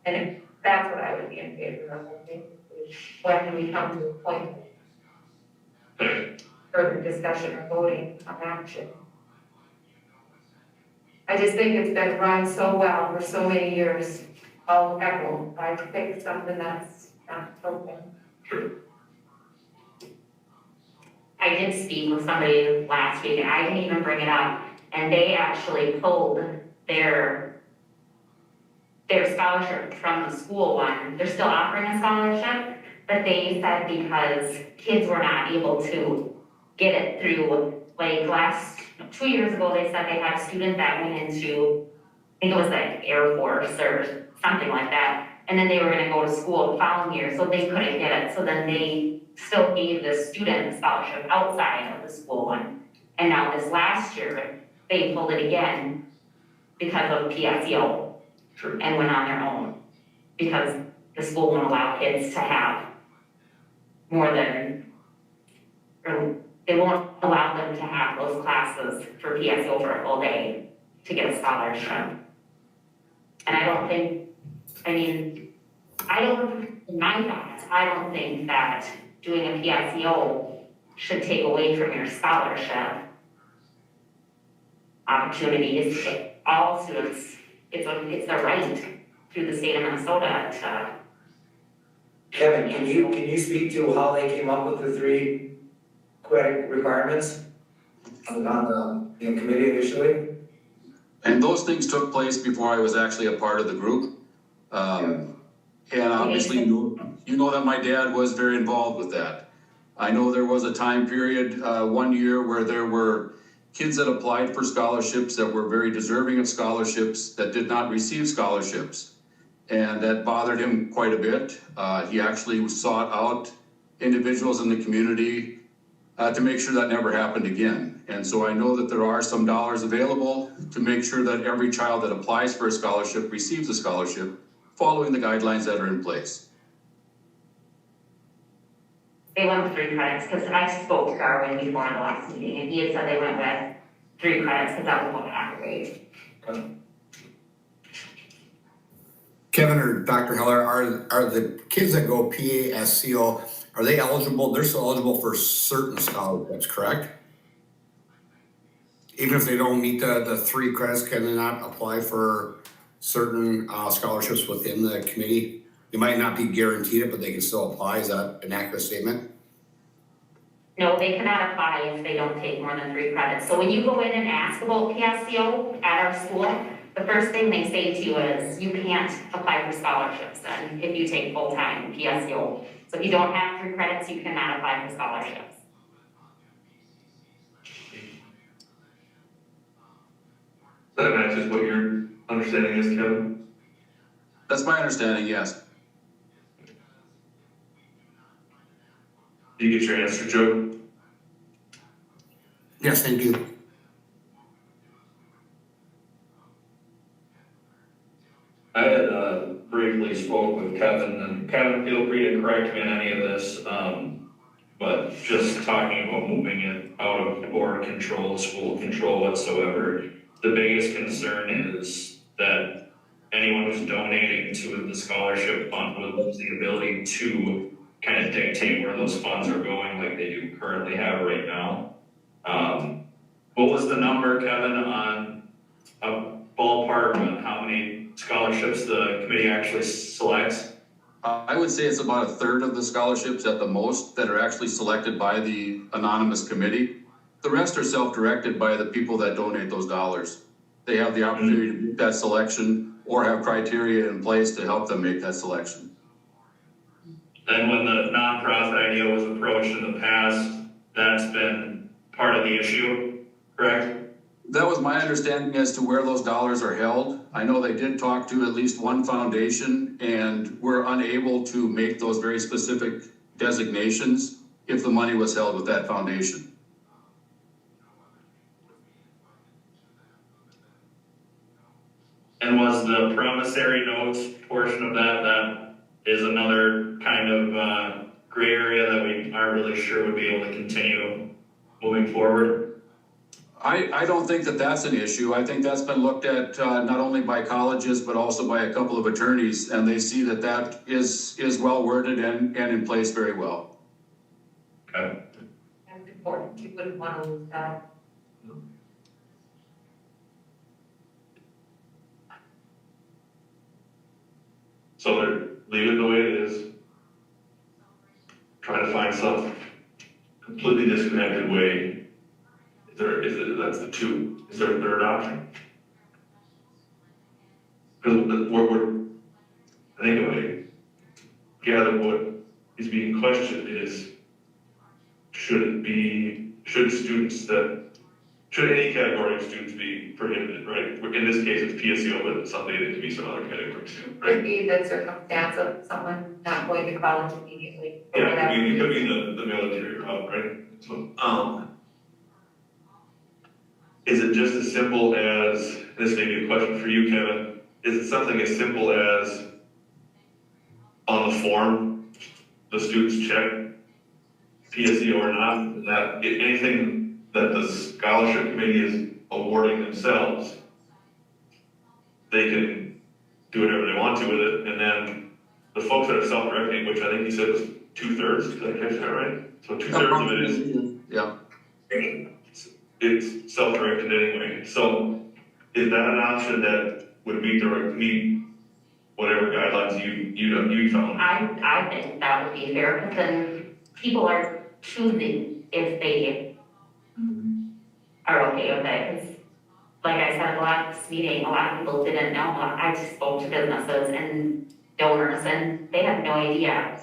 And if that's what I would be in favor of, I think, is when we come to a point of further discussion or voting on action. I just think it's been run so well for so many years, I'll echo, I think something that's not open. I did speak with somebody last week, and I didn't even bring it up, and they actually pulled their scholarship from the school one. They're still offering a scholarship, but they said because kids were not able to get it through, like 2 years ago, they said they had a student that went into, I think it was like Air Force or something like that, and then they were gonna go to school the following year, so they couldn't get it, so then they still gave the student a scholarship outside of the school one. And now this last year, they pulled it again because of PSEO. Sure. And went on their own, because the school won't allow kids to have more than, or they won't allow them to have those classes for PSEO for a full day to get a scholarship. And I don't think, in my thoughts, I don't think that doing a PSEO should take away from your scholarship opportunities. All students, it's their right through the state of Minnesota to. Kevin, can you speak to how they came up with the 3 credit requirements on the committee initially? And those things took place before I was actually a part of the group. And obviously, you know that my dad was very involved with that. I know there was a time period, 1 year, where there were kids that applied for scholarships that were very deserving of scholarships that did not receive scholarships. And that bothered him quite a bit. He actually sought out individuals in the community to make sure that never happened again. And so I know that there are some dollars available to make sure that every child that applies for a scholarship receives a scholarship, following the guidelines that are in place. They went with 3 credits, because I spoke to Darwin before the last meeting, and he had said they went with 3 credits, because that was what half grade. Kevin or Dr. Heller, are the kids that go PASCO, are they eligible? They're still eligible for certain scholarships, correct? Even if they don't meet the 3 credits, can they not apply for certain scholarships within the committee? They might not be guaranteed it, but they can still apply. Is that an accurate statement? No, they cannot apply if they don't take more than 3 credits. So when you go in and ask about PSEO at our school, the first thing they say to you is, you can't apply for scholarships then if you take full-time PSEO. So if you don't have 3 credits, you cannot apply for scholarships. That matches what your understanding is, Kevin? That's my understanding, yes. Did you get your answer, Joe? Yes, thank you. I had briefly spoke with Kevin, and Kevin, feel free to correct me on any of this, but just talking about moving it out of board control, school control whatsoever, the biggest concern is that anyone who's donating to the scholarship fund would lose the ability to kind of dictate where those funds are going like they do currently have right now. What was the number, Kevin, on a ballpark on how many scholarships the committee actually selects? I would say it's about a third of the scholarships at the most that are actually selected by the anonymous committee. The rest are self-directed by the people that donate those dollars. They have the opportunity to make that selection or have criteria in place to help them make that selection. And when the nonprofit idea was approached in the past, that's been part of the issue, correct? That was my understanding as to where those dollars are held. I know they did talk to at least one foundation and were unable to make those very specific designations if the money was held with that foundation. And was the promissory notes portion of that is another kind of gray area that we aren't really sure would be able to continue moving forward? I don't think that that's an issue. I think that's been looked at not only by colleges, but also by a couple of attorneys, and they see that that is well worded and in place very well. Okay. That's important, you wouldn't want to lose that. So they're leaving the way it is. Trying to find some completely disconnected way. That's the two, is there a third option? Because I think what I gather what is being questioned is, should any category of students be prohibited, right? In this case, it's PSEO, but someday it could be some other category too, right? Could be the circumstance of someone not going to college immediately. or Yeah, whatever. it could be the military route, right? So, is it just as simple as, this may be a question for you, Kevin, is it something as simple as on the form, the students check PSEO or not, that anything that the scholarship committee is awarding themselves, they can do whatever they want to with it, and then the folks that are self-directing, which I think you said was 2/3, did I catch that right? So 2/3 of it is, Yeah. it's self-directed anyway, so is that an option that would meet whatever guidelines you found? I think that would be fair, because then people are choosing if they are okay with it. 'Cause like I said at the last meeting, a lot of people didn't know. I just spoke to businesses and donors, and they had no idea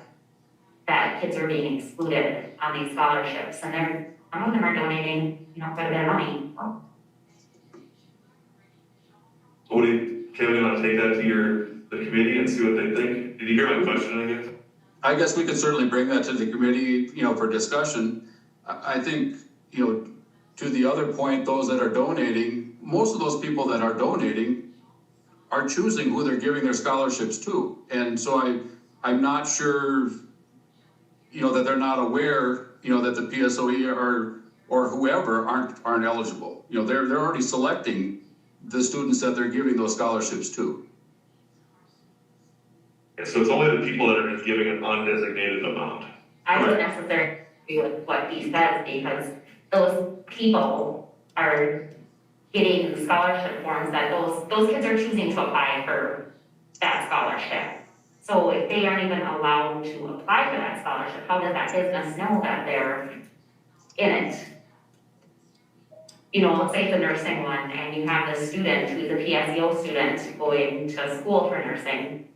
that kids are being excluded on these scholarships, and some of them are donating, quite a bit of money. Kevin, you wanna take that to the committee and see what they think? Did you hear my question, I guess? I guess we could certainly bring that to the committee, for discussion. I think, to the other point, those that are donating, most of those people that are donating are choosing who they're giving their scholarships to. And so I'm not sure, that they're not aware, that the PSOE or whoever aren't eligible. They're already selecting the students that they're giving those scholarships to. Yeah, so it's only the people that are just giving an undesignated amount. I don't necessarily agree with what he says, because those people are getting scholarship forms that those kids are choosing to apply for that scholarship. So if they aren't even allowed to apply for that scholarship, how does that business know that they're in it? Let's say it's a nursing one, and you have this student who's a PSEO student going to school for nursing.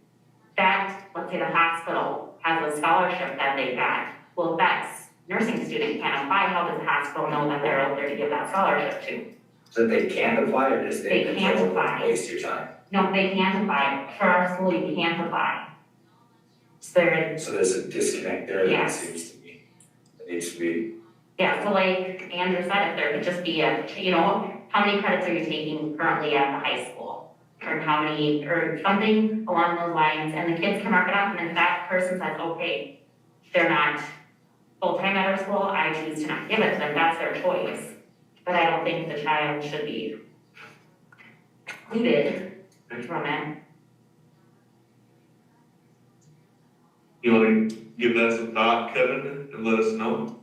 Let's say the hospital has a scholarship that they got. Well, if that nursing student can't apply, how does the hospital know that they're out there to give that scholarship to? So they can't apply or just They can't don't apply. Waste your time. No, they can't apply. For our school, you can't apply. So So there's a disconnect there that Yes. seems to me, that needs to be. yeah, so like Andrew said, if there could just be how many credits are you taking currently at the high school? Or something along those lines, and the kids can mark it off, and if that person says, okay, they're not full-time at our school, I choose to not give it to them, that's their choice. But I don't think the child should be excluded from it. You wanna give that some thought, Kevin, and let us know?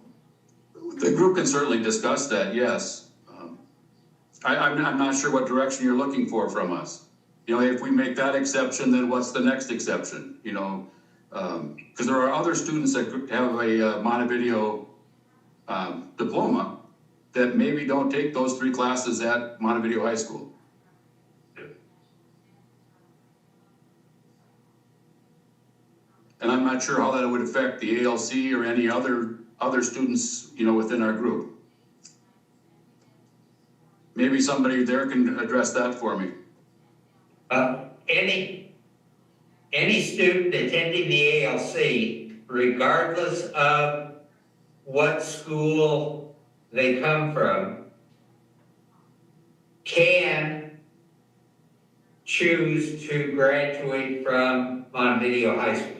The group can certainly discuss that, yes. I'm not sure what direction you're looking for from us. If we make that exception, then what's the next exception? Because there are other students that have a Montevideo diploma that maybe don't take those 3 classes at Montevideo High School. And I'm not sure how that would affect the ALC or any other students, within our group. Maybe somebody there can address that for me. Any student attending the ALC, regardless of what school they come from, can choose to graduate from Montevideo High School.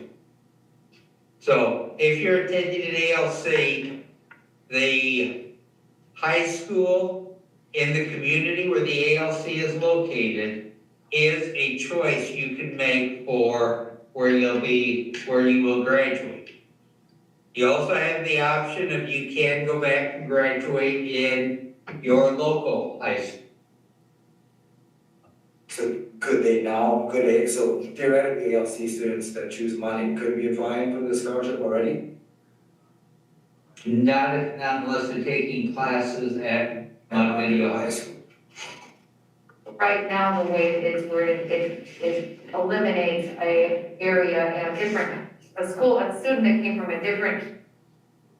So if you're attending an ALC, the high school in the community where the ALC is located is a choice you can make for where you will graduate. You also have the option of you can go back and graduate in your local high school. So so theoretically, ALC students that choose money could be applying for the scholarship already? Not unless they're taking classes at Montevideo High School. Right now, the way it is worded, it eliminates a area in a student that came from a different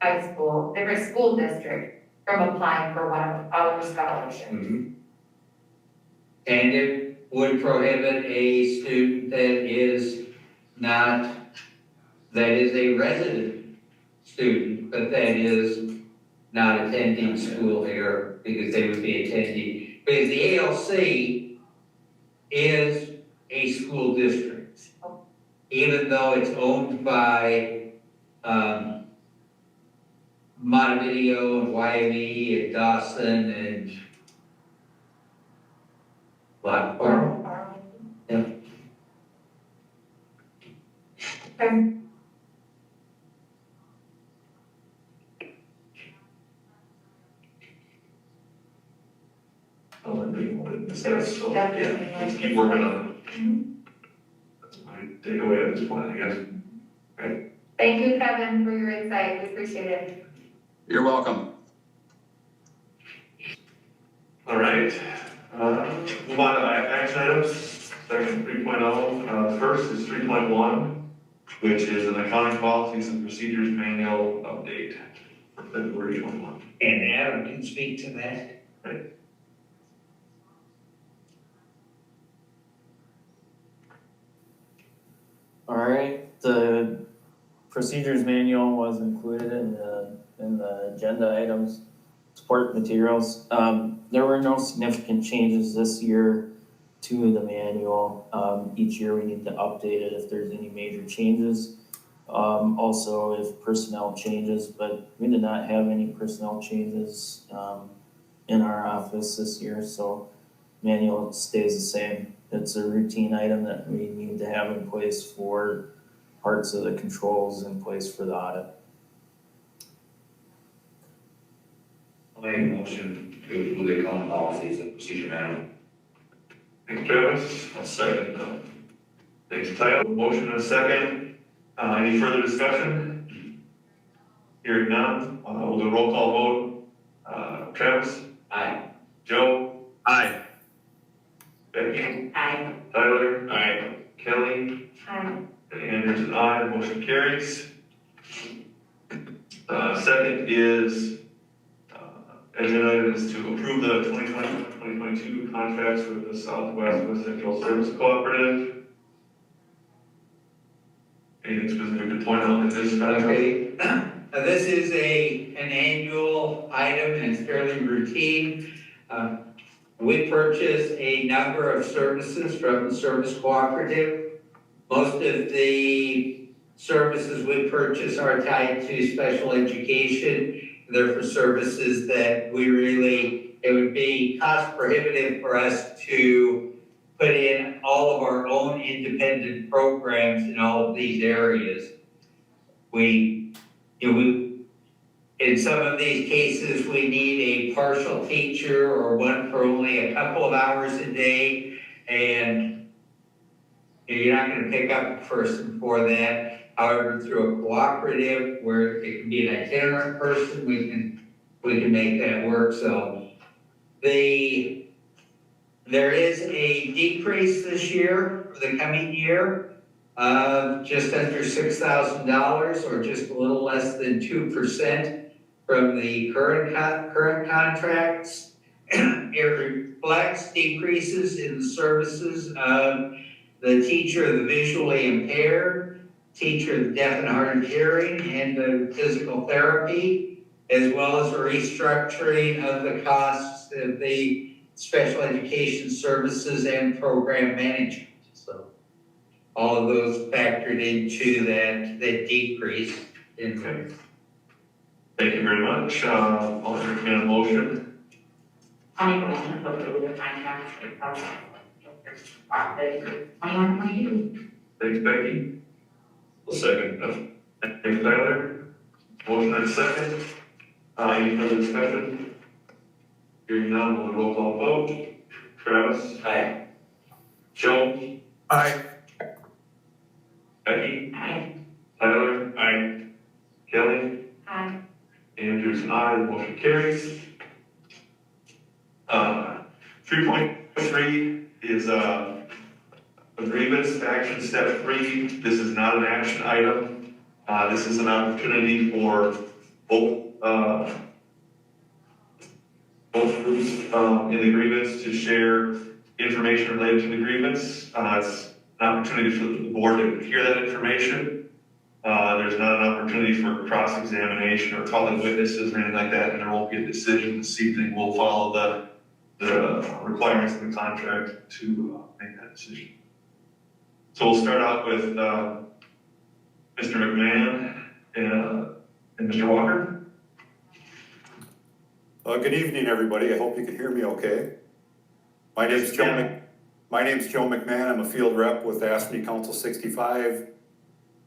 high school, different school district from applying for one of our scholarships. Mm-hmm. And it would prohibit a student that is a resident student, but that is not attending school here because they would be attending, because the ALC is a school district. Even though it's owned by Montevideo and YME and Dawson and Blackburn. Yeah. Okay. So, yeah, let's keep working on it. That's my takeaway at this point, I guess. Thank you, Kevin, for your insight. We appreciate it. You're welcome. All right, move on to action items, section 3.0. First is 3.1, which is an accounting policies and procedures manual update for February 21. And Adam can speak to that. Right. All right, the procedures manual was included in the agenda items, support materials. There were no significant changes this year to the manual. Each year we need to update it if there's any major changes. Also if personnel changes, but we did not have any personnel changes in our office this year, so manual stays the same. It's a routine item that we need to have in place for parts of the controls in place for the audit. I'll make a motion to approve the accounting policies and procedure manual. Thanks, Travis. I'll second. Thanks, Tyler. Motion and a second. Any further discussion? Hearing none, we'll do a roll call vote. Travis? Aye. Joe? Aye. Becky? Aye. Tyler? Aye. Kelly? Hi. And Anderson, aye. The motion carries. Second is, agenda item is to approve the 2020-2022 contracts with the Southwest West Central Service Cooperative. Anything specific to point out in this contract? Okay, this is an annual item and it's fairly routine. We purchase a number of services from the service cooperative. Most of the services we purchase are tied to special education. They're for services that it would be cost prohibitive for us to put in all of our own independent programs in all of these areas. In some of these cases, we need a partial teacher or one for only a couple of hours a day, and you're not gonna pick up a person for that. However, through a cooperative where it can be an itinerant person, we can make that work, so. There is a decrease this year, for the coming year, of just under $6,000 or just a little less than 2% from the current contracts. It reflects decreases in the services of the teacher of the visually impaired, teacher of the deaf and hard of hearing, and the physical therapy, as well as a restructuring of the costs of the special education services and program management. So all of those factored into that decrease in. Okay. Thank you very much. I'll entertain a motion. I'll make a motion to approve the contract for 21-22. Thanks, Becky. A second. Thanks, Tyler. Motion and a second. Any further discussion? Hearing none, we'll roll call vote. Travis? Aye. Joe? Aye. Becky? Aye. Tyler? Aye. Kelly? Aye. Andrews, aye. The motion carries. 3.3 is grievance action step 3. This is not an action item. This is an opportunity for both groups in the grievance to share information related to the grievance. It's an opportunity for the board to hear that information. There's not an opportunity for cross-examination or calling witnesses or anything like that, and there won't be a decision this evening. We'll follow the requirements of the contract to make that decision. So we'll start out with Mr. McMahon and Mr. Walker. Good evening, everybody. I hope you can hear me okay. My name's Joe McMahon. I'm a field rep with ASME Council 65.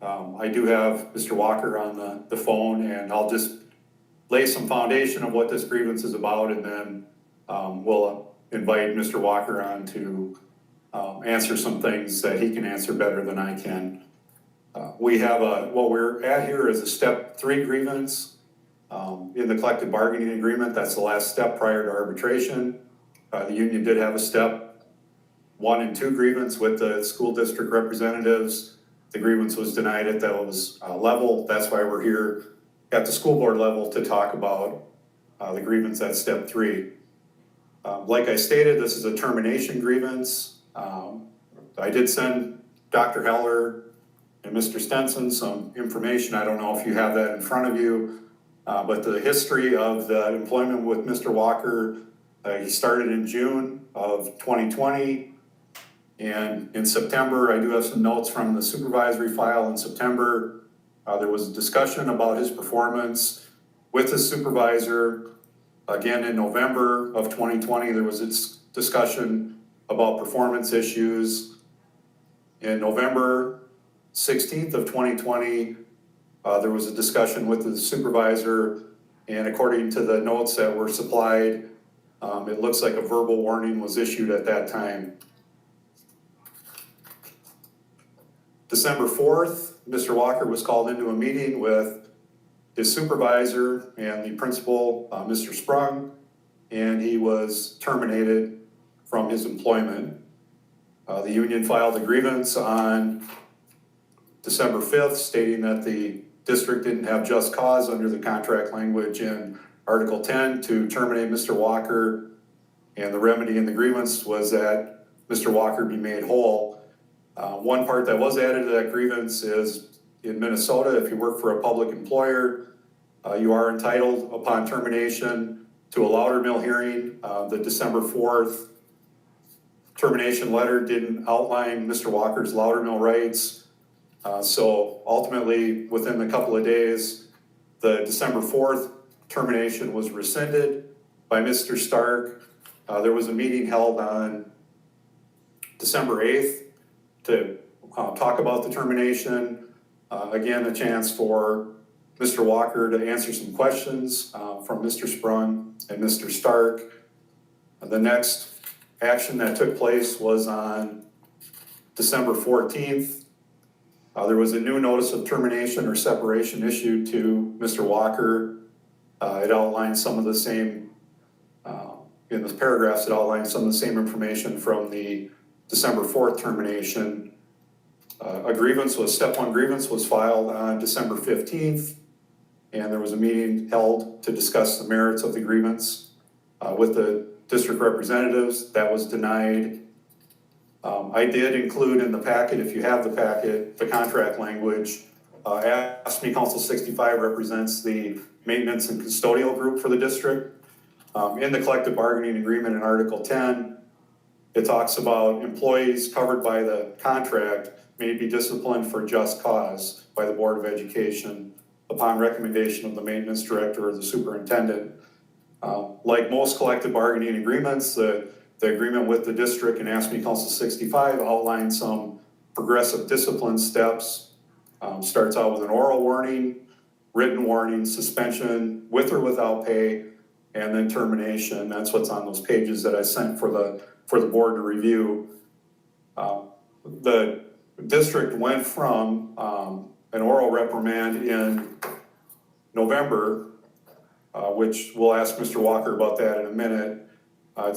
I do have Mr. Walker on the phone, and I'll just lay some foundation of what this grievance is about, and then we'll invite Mr. Walker on to answer some things that he can answer better than I can. We have what we're at here is a step 3 grievance. In the collective bargaining agreement, that's the last step prior to arbitration. The union did have a step 1 and 2 grievance with the school district representatives. The grievance was denied at those level. That's why we're here at the school board level to talk about the grievance at step 3. Like I stated, this is a termination grievance. I did send Dr. Heller and Mr. Stenson some information. I don't know if you have that in front of you. But the history of the employment with Mr. Walker, he started in June of 2020. And in September, I do have some notes from the supervisory file in September. There was a discussion about his performance with the supervisor. Again, in November of 2020, there was a discussion about performance issues. In November 16th of 2020, there was a discussion with the supervisor, and according to the notes that were supplied, it looks like a verbal warning was issued at that time. December 4th, Mr. Walker was called into a meeting with his supervisor and the principal, Mr. Sprung, and he was terminated from his employment. The union filed a grievance on December 5th stating that the district didn't have just cause under the contract language in Article 10 to terminate Mr. Walker, and the remedy in the grievance was that Mr. Walker be made whole. One part that was added to that grievance is in Minnesota, if you work for a public employer, you are entitled upon termination to a Loudermill hearing. The December 4th termination letter didn't outline Mr. Walker's Loudermill rights. So ultimately, within a couple of days, the December 4th termination was rescinded by Mr. Stark. There was a meeting held on December 8th to talk about the termination. Again, a chance for Mr. Walker to answer some questions from Mr. Sprung and Mr. Stark. The next action that took place was on December 14th. There was a new notice of termination or separation issued to Mr. Walker. It outlines some of the same, in the paragraphs, it outlines some of the same information from the December 4th termination. Step one grievance was filed on December 15th, and there was a meeting held to discuss the merits of the grievance with the district representatives. That was denied. I did include in the packet, if you have the packet, the contract language. AFSCME Council 65 represents the maintenance and custodial group for the district. In the collective bargaining agreement in Article 10, it talks about employees covered by the contract may be disciplined for just cause by the Board of Education upon recommendation of the maintenance director or the superintendent. Like most collective bargaining agreements, the agreement with the district and AFSCME Council 65 outlines some progressive discipline steps. Starts out with an oral warning, written warning, suspension with or without pay, and then termination. That's what's on those pages that I sent for the board to review. The district went from an oral reprimand in November, which we'll ask Mr. Walker about that in a minute,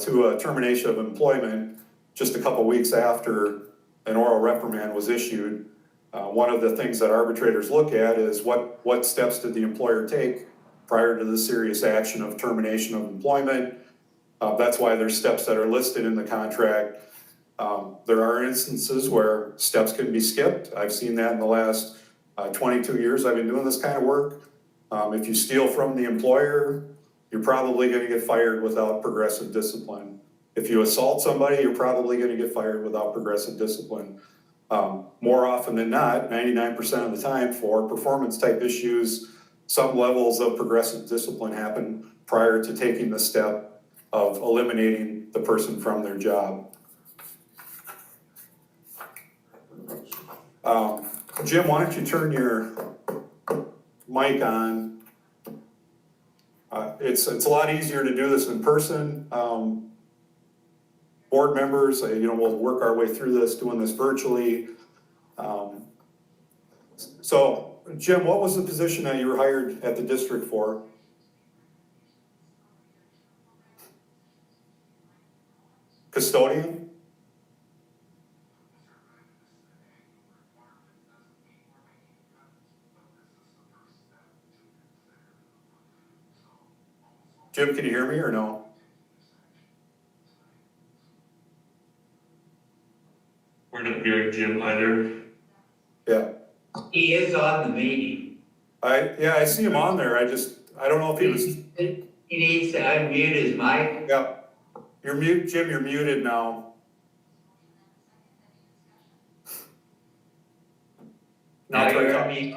to a termination of employment just a couple weeks after an oral reprimand was issued. One of the things that arbitrators look at is what steps did the employer take prior to the serious action of termination of employment. That's why there's steps that are listed in the contract. There are instances where steps can be skipped. I've seen that in the last 22 years I've been doing this kind of work. If you steal from the employer, you're probably going to get fired without progressive discipline. If you assault somebody, you're probably going to get fired without progressive discipline. More often than not, 99% of the time, for performance type issues, some levels of progressive discipline happen prior to taking the step of eliminating the person from their job. Jim, why don't you turn your mic on? It's a lot easier to do this in person. Board members, we'll work our way through this, doing this virtually. So, Jim, what was the position that you were hired at the district for? Custodian? Jim, can you hear me or no? We're not hearing Jim either. Yeah. He is on the meeting. I see him on there. I don't know if he was. He needs to unmute his mic. Yeah. You're mute, Jim, you're muted now. Now try you're to- on mute.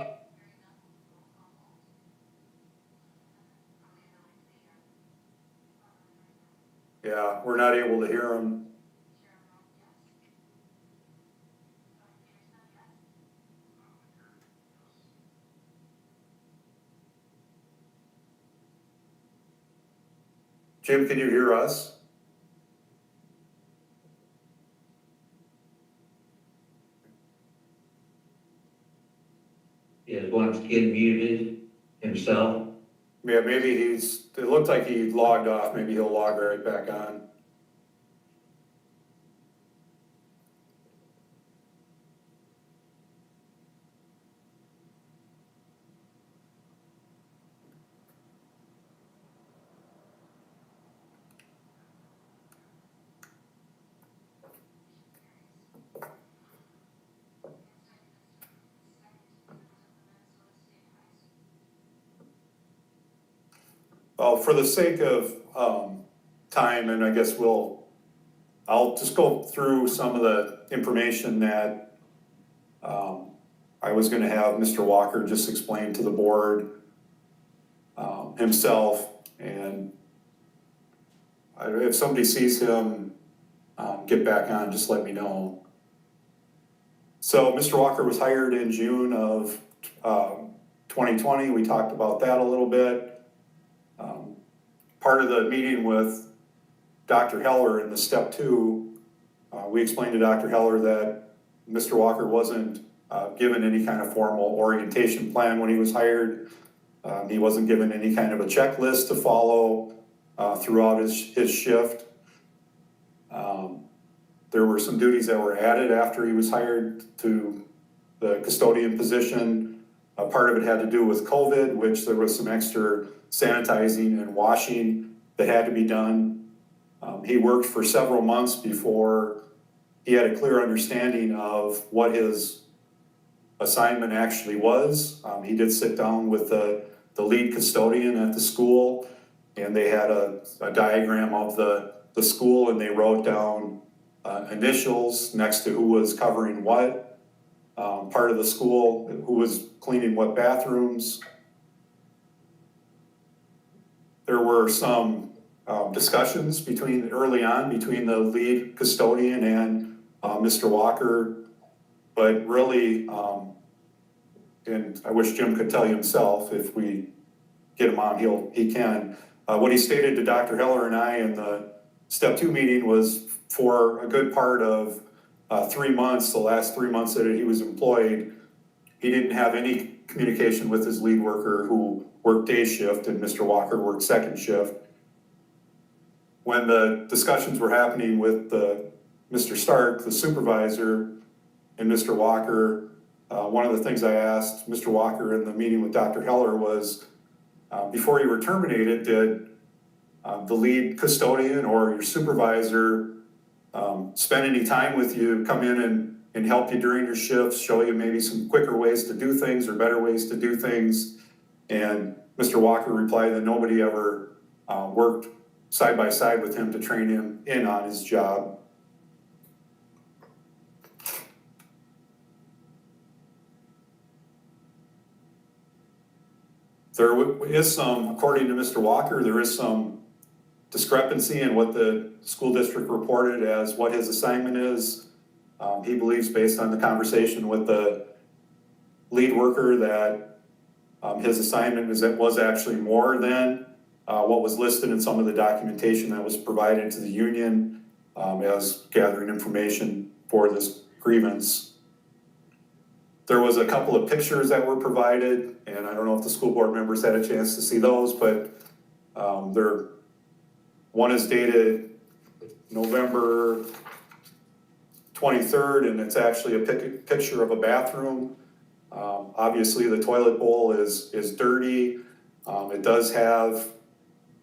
Yeah, we're not able to hear him. Jim, can you hear us? He wants to get muted himself. Yeah, maybe it looked like he logged off. Maybe he'll log right back on. Well, for the sake of time, and I guess I'll just go through some of the information that I was gonna have Mr. Walker just explain to the board himself, and if somebody sees him get back on, just let me know. So Mr. Walker was hired in June of 2020. We talked about that a little bit. Part of the meeting with Dr. Heller in the step 2, we explained to Dr. Heller that Mr. Walker wasn't given any kind of formal orientation plan when he was hired. He wasn't given any kind of a checklist to follow throughout his shift. There were some duties that were added after he was hired to the custodian position. Part of it had to do with COVID, which there was some extra sanitizing and washing that had to be done. He worked for several months before he had a clear understanding of what his assignment actually was. He did sit down with the lead custodian at the school, and they had a diagram of the school, and they wrote down initials next to who was covering what part of the school, who was cleaning what bathrooms. There were some discussions early on between the lead custodian and Mr. Walker, but really, and I wish Jim could tell you himself, if we get him on, he can. What he stated to Dr. Heller and I in the step 2 meeting was, for a good part of 3 months, the last 3 months that he was employed, he didn't have any communication with his lead worker who worked day shift, and Mr. Walker worked second shift. When the discussions were happening with Mr. Stark, the supervisor, and Mr. Walker, one of the things I asked Mr. Walker in the meeting with Dr. Heller was, before you were terminated, did the lead custodian or your supervisor spend any time with you, come in and help you during your shifts, show you maybe some quicker ways to do things or better ways to do things? And Mr. Walker replied that nobody ever worked side by side with him to train him in on his job. There is some, according to Mr. Walker, there is some discrepancy in what the school district reported as what his assignment is. He believes, based on the conversation with the lead worker, that his assignment was actually more than what was listed in some of the documentation that was provided to the union as gathering information for this grievance. There was a couple of pictures that were provided, and I don't know if the school board members had a chance to see those, but one is dated November 23rd, and it's actually a picture of a bathroom. Obviously, the toilet bowl is dirty. It does have,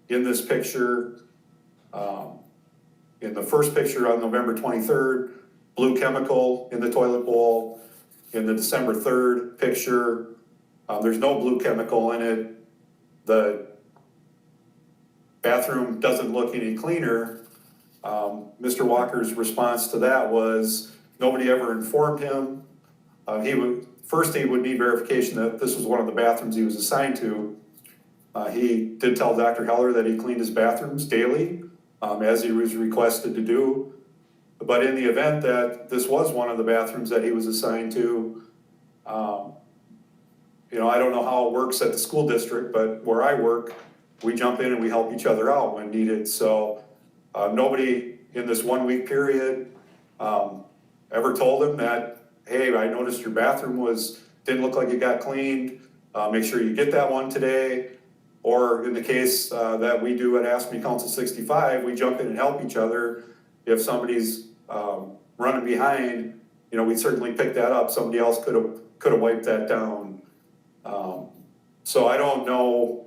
in this picture, in the first picture on November 23rd, blue chemical in the toilet bowl. In the December 3rd picture, there's no blue chemical in it. The bathroom doesn't look any cleaner. Mr. Walker's response to that was nobody ever informed him. He would need verification that this was one of the bathrooms he was assigned to. He did tell Dr. Heller that he cleaned his bathrooms daily, as he was requested to do. But in the event that this was one of the bathrooms that he was assigned to, I don't know how it works at the school district, but where I work, we jump in and we help each other out when needed. So nobody in this 1 week period ever told him that, hey, I noticed your bathroom didn't look like it got cleaned. Make sure you get that one today. Or in the case that we do at Ask Me Council 65, we jump in and help each other. If somebody's running behind, we'd certainly pick that up. Somebody else could have wiped that down. So I don't know,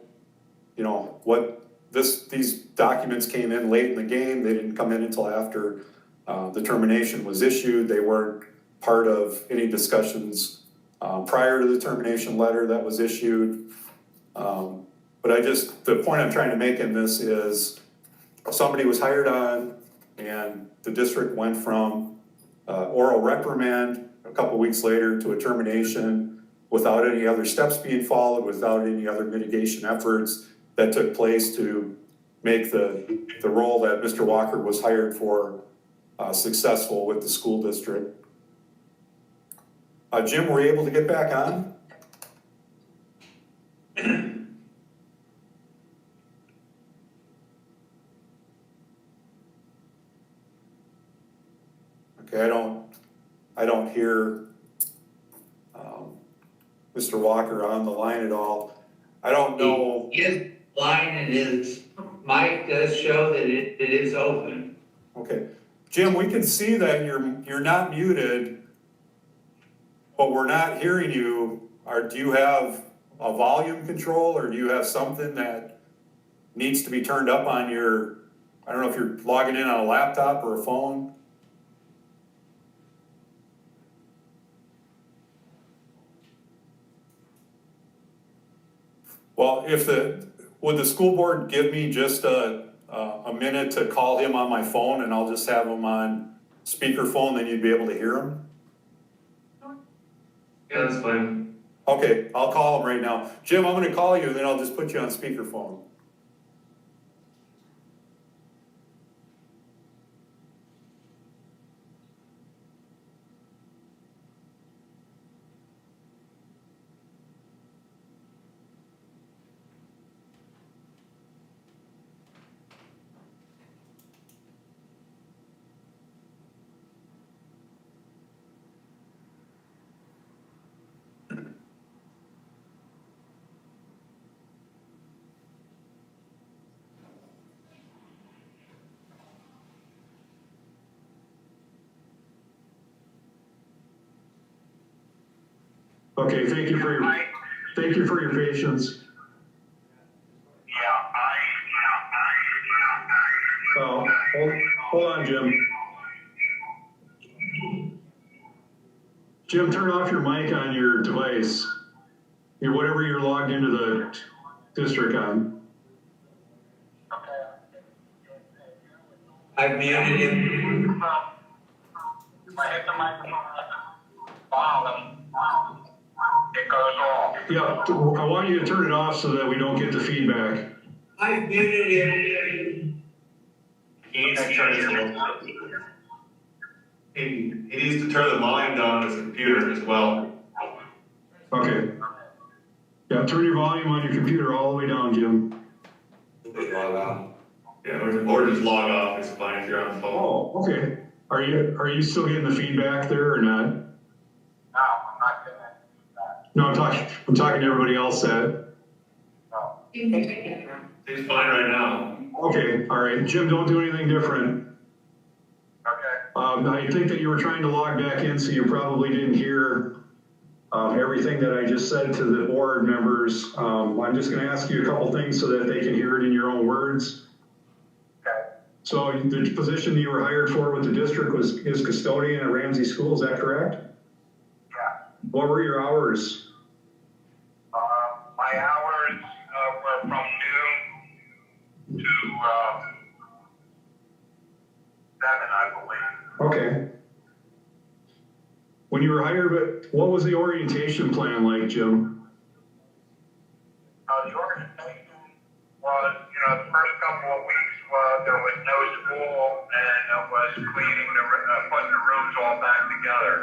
what these documents came in late in the game. They didn't come in until after the termination was issued. They weren't part of any discussions prior to the termination letter that was issued. But the point I'm trying to make in this is somebody was hired on, and the district went from oral reprimand a couple weeks later to a termination without any other steps being followed, without any other mitigation efforts that took place to make the role that Mr. Walker was hired for successful with the school district. Jim, were you able to get back on? Okay, I don't hear Mr. Walker on the line at all. I don't know. His line and his mic does show that it is open. Okay, Jim, we can see that you're not muted, but we're not hearing you. Do you have a volume control, or do you have something that needs to be turned up on your, I don't know if you're logging in on a laptop or a phone? Well, would the school board give me just a minute to call him on my phone, and I'll just have him on speakerphone, then you'd be able to hear him? Yeah, that's fine. Okay, I'll call him right now. Jim, I'm gonna call you, and then I'll just put you on speakerphone. Okay, thank you for your patience. Oh, hold on, Jim. Jim, turn off your mic on your device. Whatever you're logged into the district on. I've muted him. It goes off. Yeah, I want you to turn it off so that we don't get the feedback. I've muted him. He needs to turn he needs to turn the volume down on his computer as well. Okay. Yeah, turn your volume on your computer all the way down, Jim. Yeah, or just log off, it's fine if you're on the phone. Oh, okay. Are you still getting the feedback there or not? No, I'm not getting that feedback. No, I'm talking to everybody else that. No. It's fine right now. Okay, all right. Jim, don't do anything different. Okay. I think that you were trying to log back in, so you probably didn't hear everything that I just said to the board members. I'm just gonna ask you a couple things so that they can hear it in your own words. Okay. So the position you were hired for with the district is custodian at Ramsey School, is that correct? Yeah. What were your hours? My hours were from noon to 7, I believe. Okay. When you were hired, what was the orientation plan like, Jim? The organization was, the first couple of weeks there was no school, and it was cleaning putting the rooms all back together.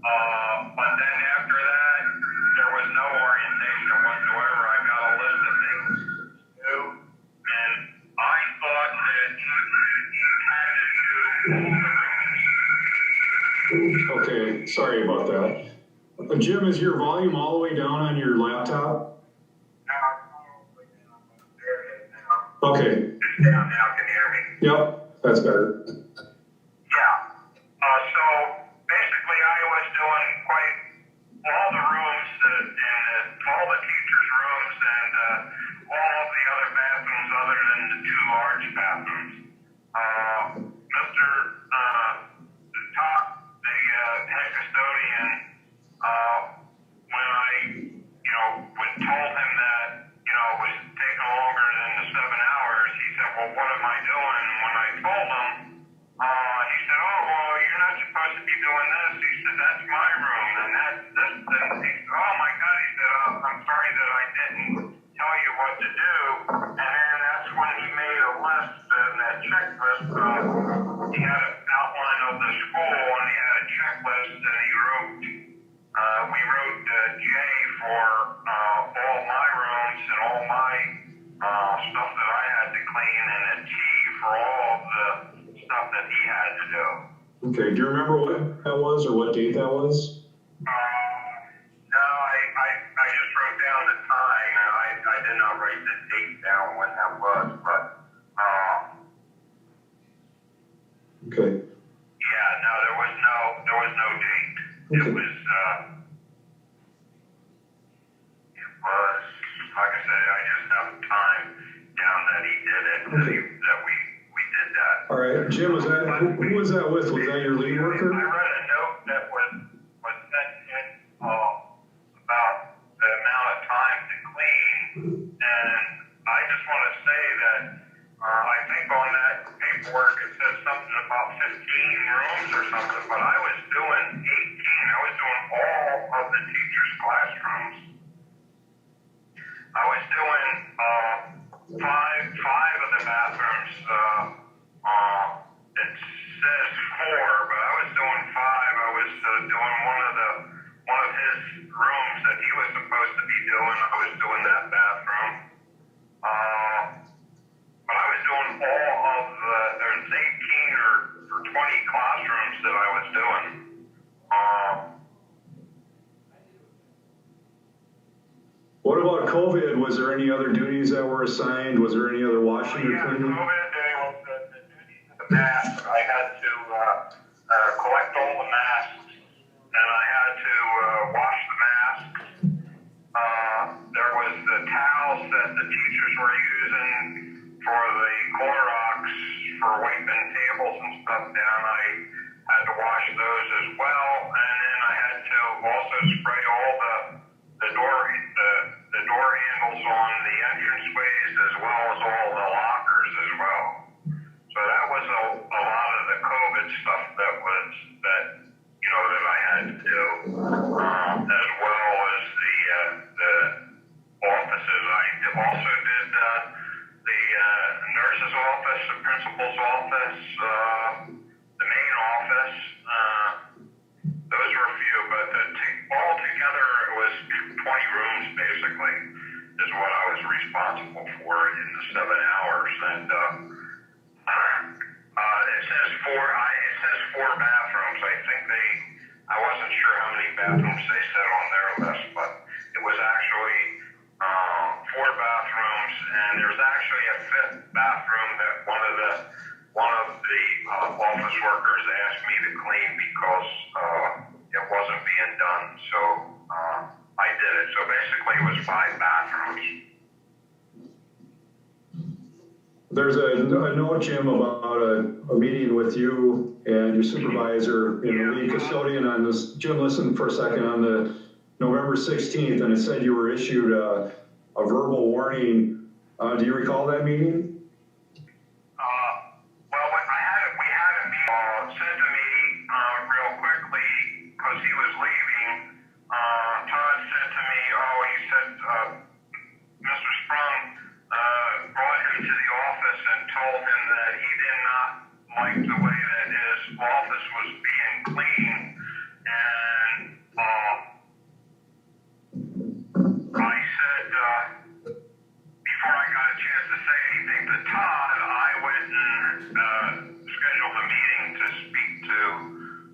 But then after that, there was no orientation whatsoever. I got a list of things to do, and I thought that you had to do all the rooms. Okay, sorry about that. Jim, is your volume all the way down on your laptop? There it is now. Okay, It's down now, can you hear me? yep, that's better. Yeah. So basically, I was doing quite all the rooms and all the teachers' rooms and all of the other bathrooms other than the 2 large bathrooms. Mr. Top, the head custodian, when I, was told him that, it was taking longer than the 7 hours, he said, well, what am I doing? And when I told him, he said, oh, well, you're not supposed to be doing this. He said, that's my room. And this. He said, oh my God. He said, I'm sorry that I didn't tell you what to do. And then that's when he made a list and that checklist. He had an outline of the school and he had a checklist and he wrote, we wrote J for all my rooms and all my stuff that I had to clean and a T for all of the stuff that he had to do. Okay, do you remember what that was or what date that was? No, time, and I did not write the date down when that was, but, Okay, yeah, no, there was no date. It Okay. was, like I said, I just have the time down that he did it, that we did that. all right, Jim, who was that with? Was that your lead I worker? read a note that was sent in, about the amount of time to clean, and I just want to say that, I think on that paperwork, it says something about 15 rooms or something, but I was doing 18, I was doing all of the teachers' classrooms. I was doing, five of the bathrooms, it says 4, but I was doing 5. I was doing one of his rooms that he was supposed to be doing. I was doing that bathroom. But I was doing all of there's 18 or 20 classrooms that I was doing. What about COVID? Was there any other duties that were assigned? Was there any other washing or Yeah, cleaning? COVID, the duties of the masks, I had to collect all the masks, and I had to wash the masks. There was the towels that the teachers were using for the Clorox for wiping tables and stuff down. I had to wash those as well, and then I had to also spray all the door handles on the entranceways as well as all the lockers as well. So that was a lot of the COVID stuff that I had to do, as well as the offices. I also did the nurse's office, the principal's office, the main office. Those were a few, but all together it was 20 rooms basically is what I was responsible for in the 7 hours. And it says four bathrooms. I wasn't sure how many bathrooms they said on their list, but it was actually 4 bathrooms, and there's actually a 5th bathroom that one of the office workers asked me to clean because it wasn't being done. So I did it. So basically it was 5 bathrooms. There's a note, Jim, about a meeting with you and your supervisor and the lead custodian on this. Jim, listen for a second, on the November 16th, and it said you were issued a verbal warning. Do you recall that meeting? Well, we had a meeting sent to me real quickly because he was leaving. Todd said to me, he said, Mr. Sprung brought him to the office and told him that he did not like the way that his office was being cleaned. And I said, before I got a chance to say anything to Todd, I went and scheduled a meeting to speak to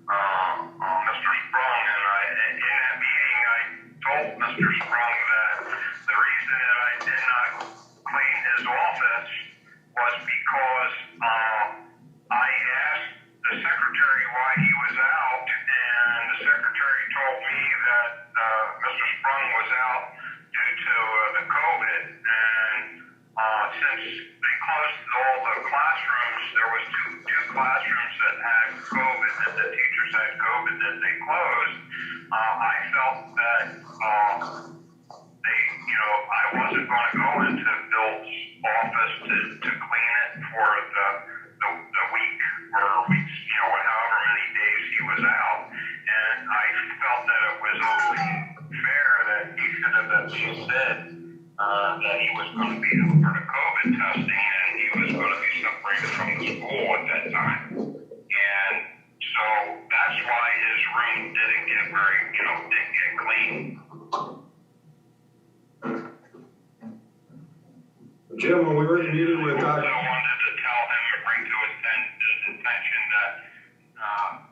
Mr. Sprung. And in that meeting, I told Mr. Sprung that the reason that I did not clean his office was because I asked the secretary why he was out, and the secretary told me that Mr. Sprung was out due to the COVID, and since they closed all the classrooms, there was two classrooms that had COVID, that the teachers had COVID that they closed. I felt that I wasn't going to go into Bill's office to clean it for the week or weeks, however many days he was out. And I felt that it was only fair that he should have at least said that he was going to be in for the COVID testing and he was going to be separated from the school at that time. And so that's why his room didn't get clean. Jim, when we were meeting with I also wanted to tell him and bring to his attention that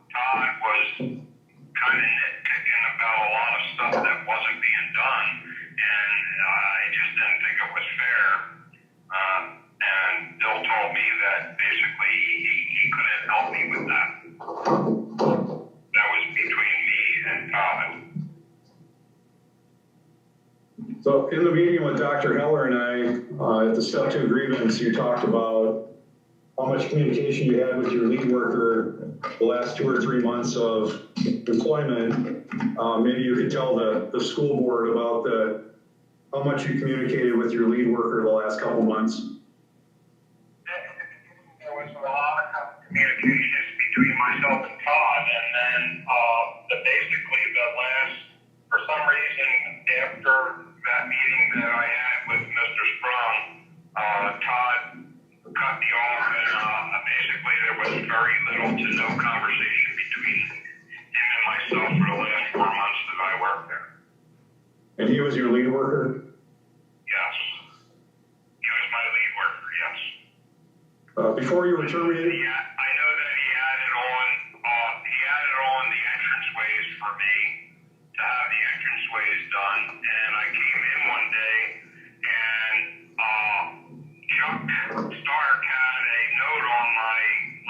Todd was kind of nitpicking about a lot of stuff that wasn't being done. And I So in the meeting with Dr. Heller and I, at the step 2 grievance, you talked about how much communication you had with your lead worker the last 2 or 3 months of employment. Maybe you could tell the school board about how much you communicated with your lead worker the last couple months. There was a lot of communications between myself and Todd, and then basically for some reason, after that meeting that I had with Mr. Sprung, Todd cut me off, and basically there was very little to no conversation between him and myself for the last 4 months that I worked there. And he was your lead worker? Yes. He was my lead worker, yes. Before you were terminated? I know that he added on the entranceways for me to have the entranceways done. And I came in one day and Chuck Stark had a note on my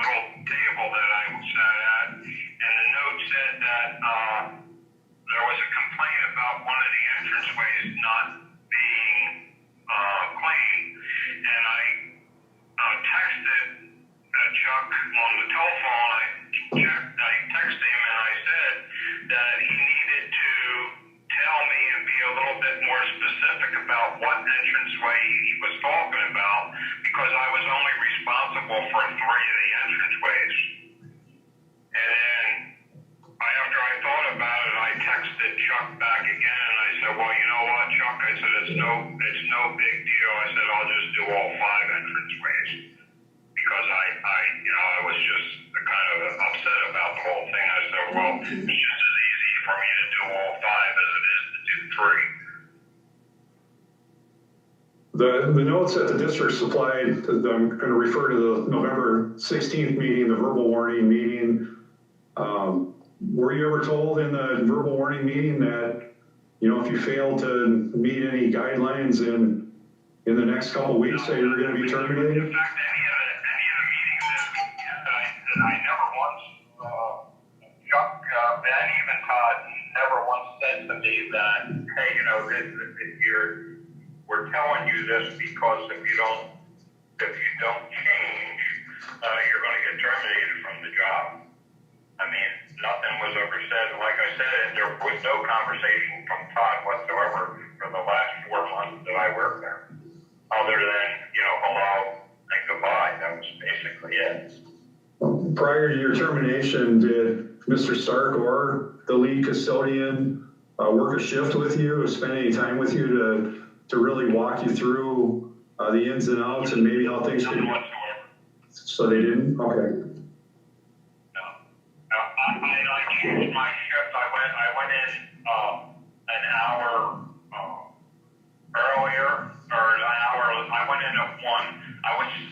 little table that I sat at, and the note said that there was a complaint about one of the entranceways not being cleaned. And I texted Chuck on the telephone. I texted him and I said that he needed to tell me and be a little bit more specific about what entranceway he was talking about, because I was only responsible for 3 of the entranceways. And then after I thought about it, I texted Chuck back again and I said, well, you know what, Chuck? I said, it's no big deal. I said, I'll just do all 5 entranceways, because I was just kind of upset about the whole thing. I said, well, it's just as easy for me to do all 5 as it is to do 3. The notes that the district supplied, I'm going to refer to the November 16th meeting, the verbal warning meeting. Were you ever told in the verbal warning meeting that, if you failed to meet any guidelines in the next couple of weeks, that you were going to be terminated? In fact, any of the meetings that we had, I never once, Chuck, and even Todd, never once said to me that, hey, we're telling you this because if you don't change, you're going to get terminated from the job. I mean, nothing was ever said. Like I said, there was no conversation from Todd whatsoever for the last 4 months that I worked there, other than, hello and goodbye. That was basically it. Prior to your termination, did Mr. Stark or the lead custodian work a shift with you, or spend any time with you to really walk you through the ins and outs and maybe how things could? None whatsoever. So they didn't? Okay. I changed my shift. I went in an hour earlier, or an hour. I went in at 1.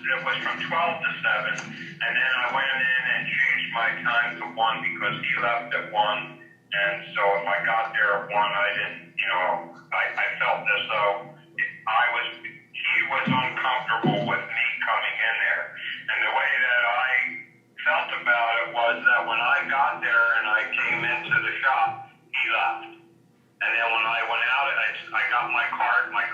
It was from 12 to 7, and then I went in and changed my time to 1 because he left at 1. And so if I got there at 1, I didn't. I felt as though he was uncomfortable with me coming in there, and the way that I felt about it was that when I got there and I came into the shop, he left. And then when I went out, I got my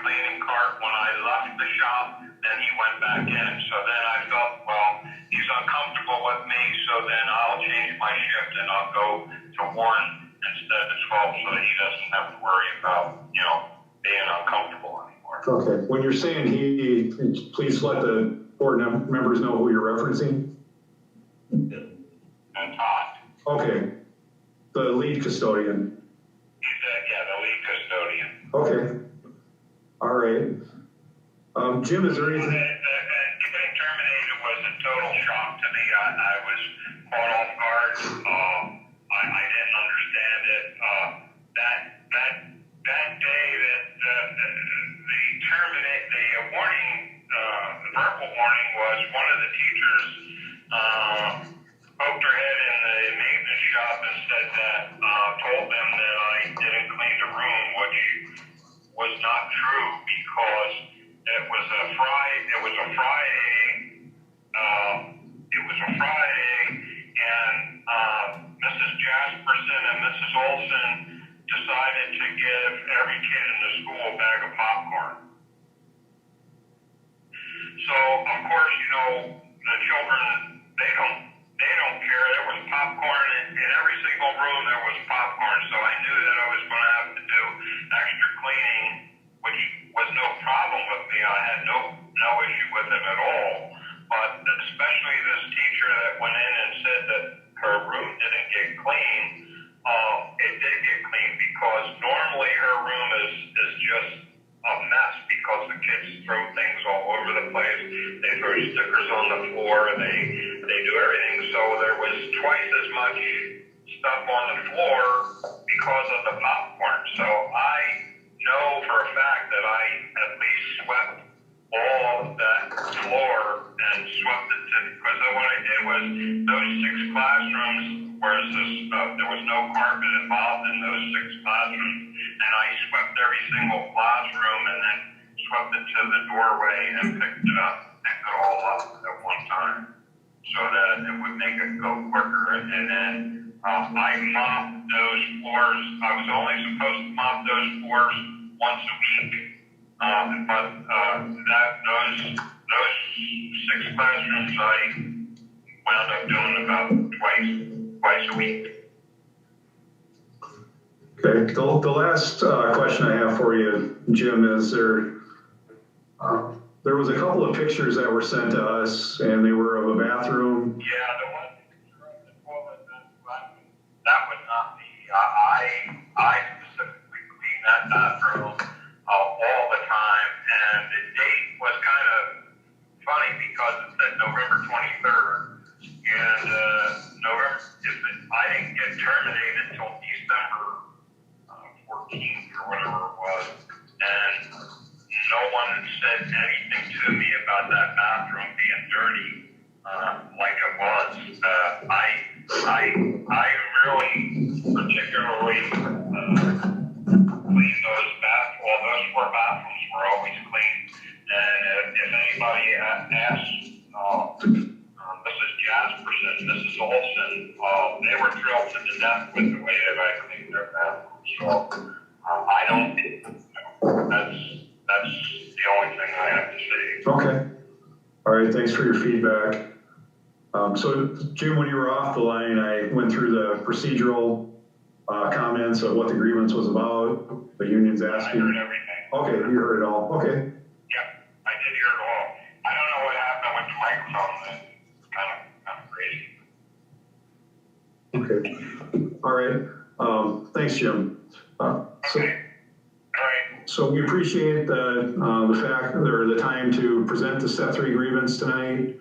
cleaning cart. When I left the shop, then he went back in. So then I felt, well, he's uncomfortable with me, so then I'll change my shift and I'll go to 1 instead of 12 so that he doesn't have to worry about, being uncomfortable anymore. Okay. When you're saying he, please let the board members know who you're referencing. And Todd. Okay. The lead custodian. The lead custodian. Okay. All right. Jim, is there anything? Getting terminated was a total shock to me. I was caught off guard. I didn't understand it. That day that the warning, the verbal warning was one of the teachers poked her head in the maintenance shop and said that, told them that I didn't clean the room, which was not true because it was a Friday, and Mrs. Jasperson and Mrs. Olson decided decided to give every kid in the school a bag of popcorn. So, of course, you know, the children, they don't care. There was popcorn in every single room. There was popcorn. So I knew that I was going to have to do extra cleaning, which was no problem with me. I had no issue with it at all. But especially this teacher that went in and said that her room didn't get clean. It did get clean because normally her room is just a mess because the kids throw things all over the place. They throw stickers on the floor. They do everything. So there was twice as much stuff on the floor because of the popcorn. So I know for a fact that I at least swept all of that floor and swept it to, because what I did was those 6 classrooms, whereas there was no carpet involved in those 6 classrooms, and I swept every single classroom and then swept it to the doorway and picked it all up at one time so that it would make it go quicker. And then I mopped those floors. I was only supposed to mop those floors once a week. But those 6 classrooms I wound up doing about twice a week. Okay, the last question I have for you, Jim, is there was a couple of pictures that were sent to us, and they were of a bathroom. Yeah, the one picture of the toilet, that would not be. I specifically cleaned that bathroom all the time, and the date was kind of funny because it said November 23rd, and I didn't get terminated until December 14th or whatever it was, and no one said anything to me about that bathroom being dirty like it was. I really particularly cleaned those those 4 bathrooms were always clean. And if anybody asked Mrs. Jasperson, Mrs. Olson, they were thrilled to the death with the way that I cleaned their bathrooms. So I don't think that's the only thing I have to say. Okay. All right, thanks for your feedback. So Jim, when you were off the line, I went through the procedural comments of what the grievance was about, the union's asking. I heard everything. Okay, you heard it all, okay. Yeah, I did hear it all. I don't know what happened with the microphone, it's kind of crazy. Okay, all right, thanks, Jim. Okay, all right. So we appreciate the fact, or the time to present the step 3 grievance tonight.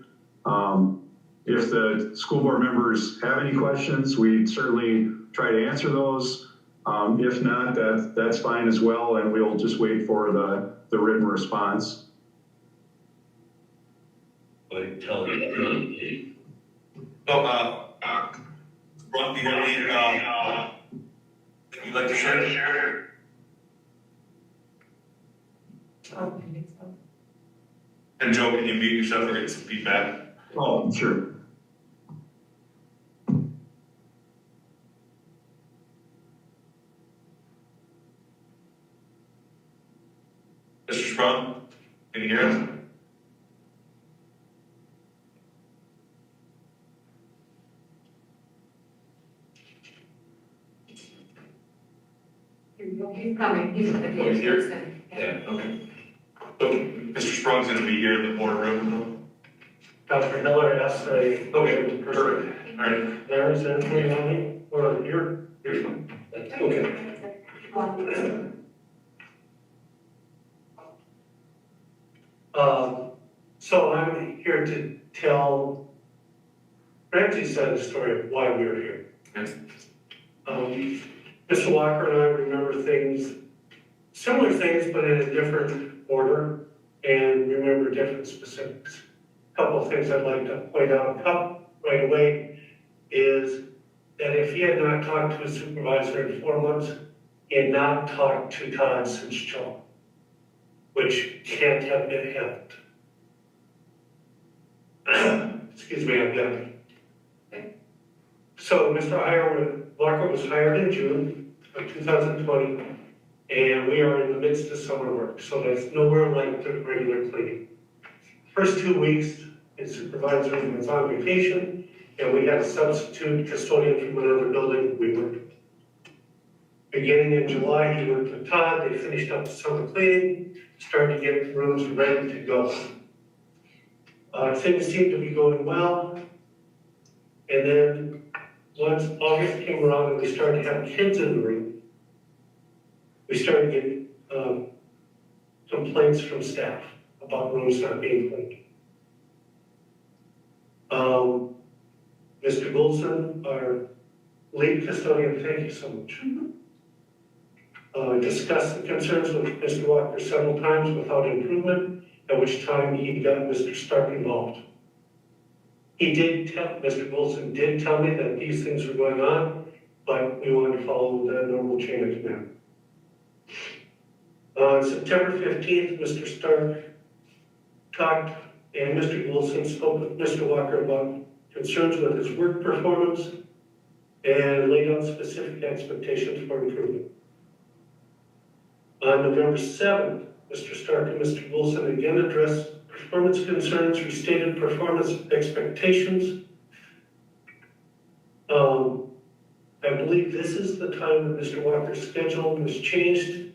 If the school board members have any questions, we'd certainly try to answer those. If not, that's fine as well, and we'll just wait for the written response. But tell you. So, Ron, do you have any, that you'd like to share? And Joe, can you mute yourself or get some feedback? Oh, sure. Mr. Sprung, can you hear us? He's coming, he's here. Yeah, okay. So, Mr. Sprung's gonna be here in the boardroom. Dr. Miller asked a. Okay, perfect. All right. There is anything on me, or here? Okay. So I'm here to tell Francie's side of the story of why we are here. Yes. Mr. Walker and I remember things, similar things, but in a different order, and remember different specifics. A couple of things I'd like to point out right away is that if he had not talked to his supervisor in 4 months, he had not talked to Todd since July, which can't have been helped. Excuse me, I'm done. So Mr. Walker was hired in June of 2020. And we are in the midst of summer work, so that's nowhere like the regular cleaning. First 2 weeks, his supervisor was on vacation, and we had a substitute custodian from another building we worked with. Beginning in July, he worked with Todd, they finished up the summer cleaning, started to get rooms ready to go. Things seemed to be going well, and then once August came around and we started to have kids in the room, we started to get complaints from staff about rooms not being cleaned. Mr. Wilson, our lead custodian, thank you so much. Discussed the concerns with Mr. Walker several times without improvement, at which time he got Mr. Stark involved. Mr. Wilson did tell me that these things were going on, but we wanted to follow the normal chain of command. On September 15th, Mr. Stark talked and Mr. Wilson spoke with Mr. Walker about concerns with his work performance and laid out specific expectations for improvement. On November 7th, Mr. Stark and Mr. Wilson again addressed performance concerns, restated performance expectations. I believe this is the time that Mr. Walker's schedule was changed,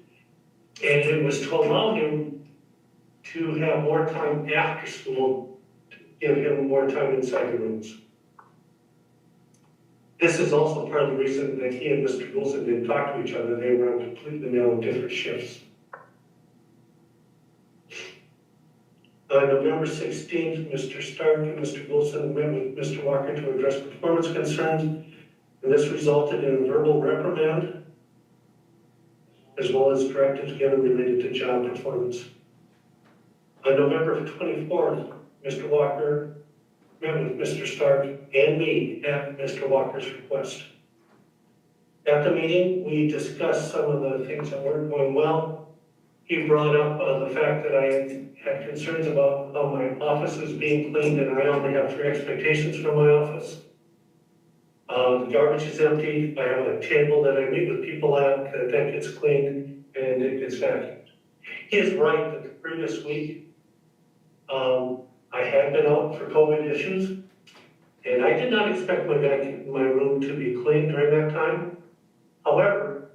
and it was to allow him to have more time after school, to give him more time inside the rooms. This is also part of the reason that he and Mr. Wilson didn't talk to each other. They were on completely now different shifts. On November 16th, Mr. Stark and Mr. Wilson met with Mr. Walker to address performance concerns, and this resulted in a verbal reprimand, as well as directives given related to job performance. On November 24th, Mr. Walker met with Mr. Stark and me at Mr. Walker's request. At the meeting, we discussed some of the things that weren't going well. He brought up the fact that I had concerns about how my office is being cleaned, and I only have 3 expectations from my office. The garbage is empty. I have a table that I meet with people at, that gets cleaned and it gets vacuumed. He is right that the previous week, I had been out for COVID issues, and I did not expect my room to be cleaned during that time. However,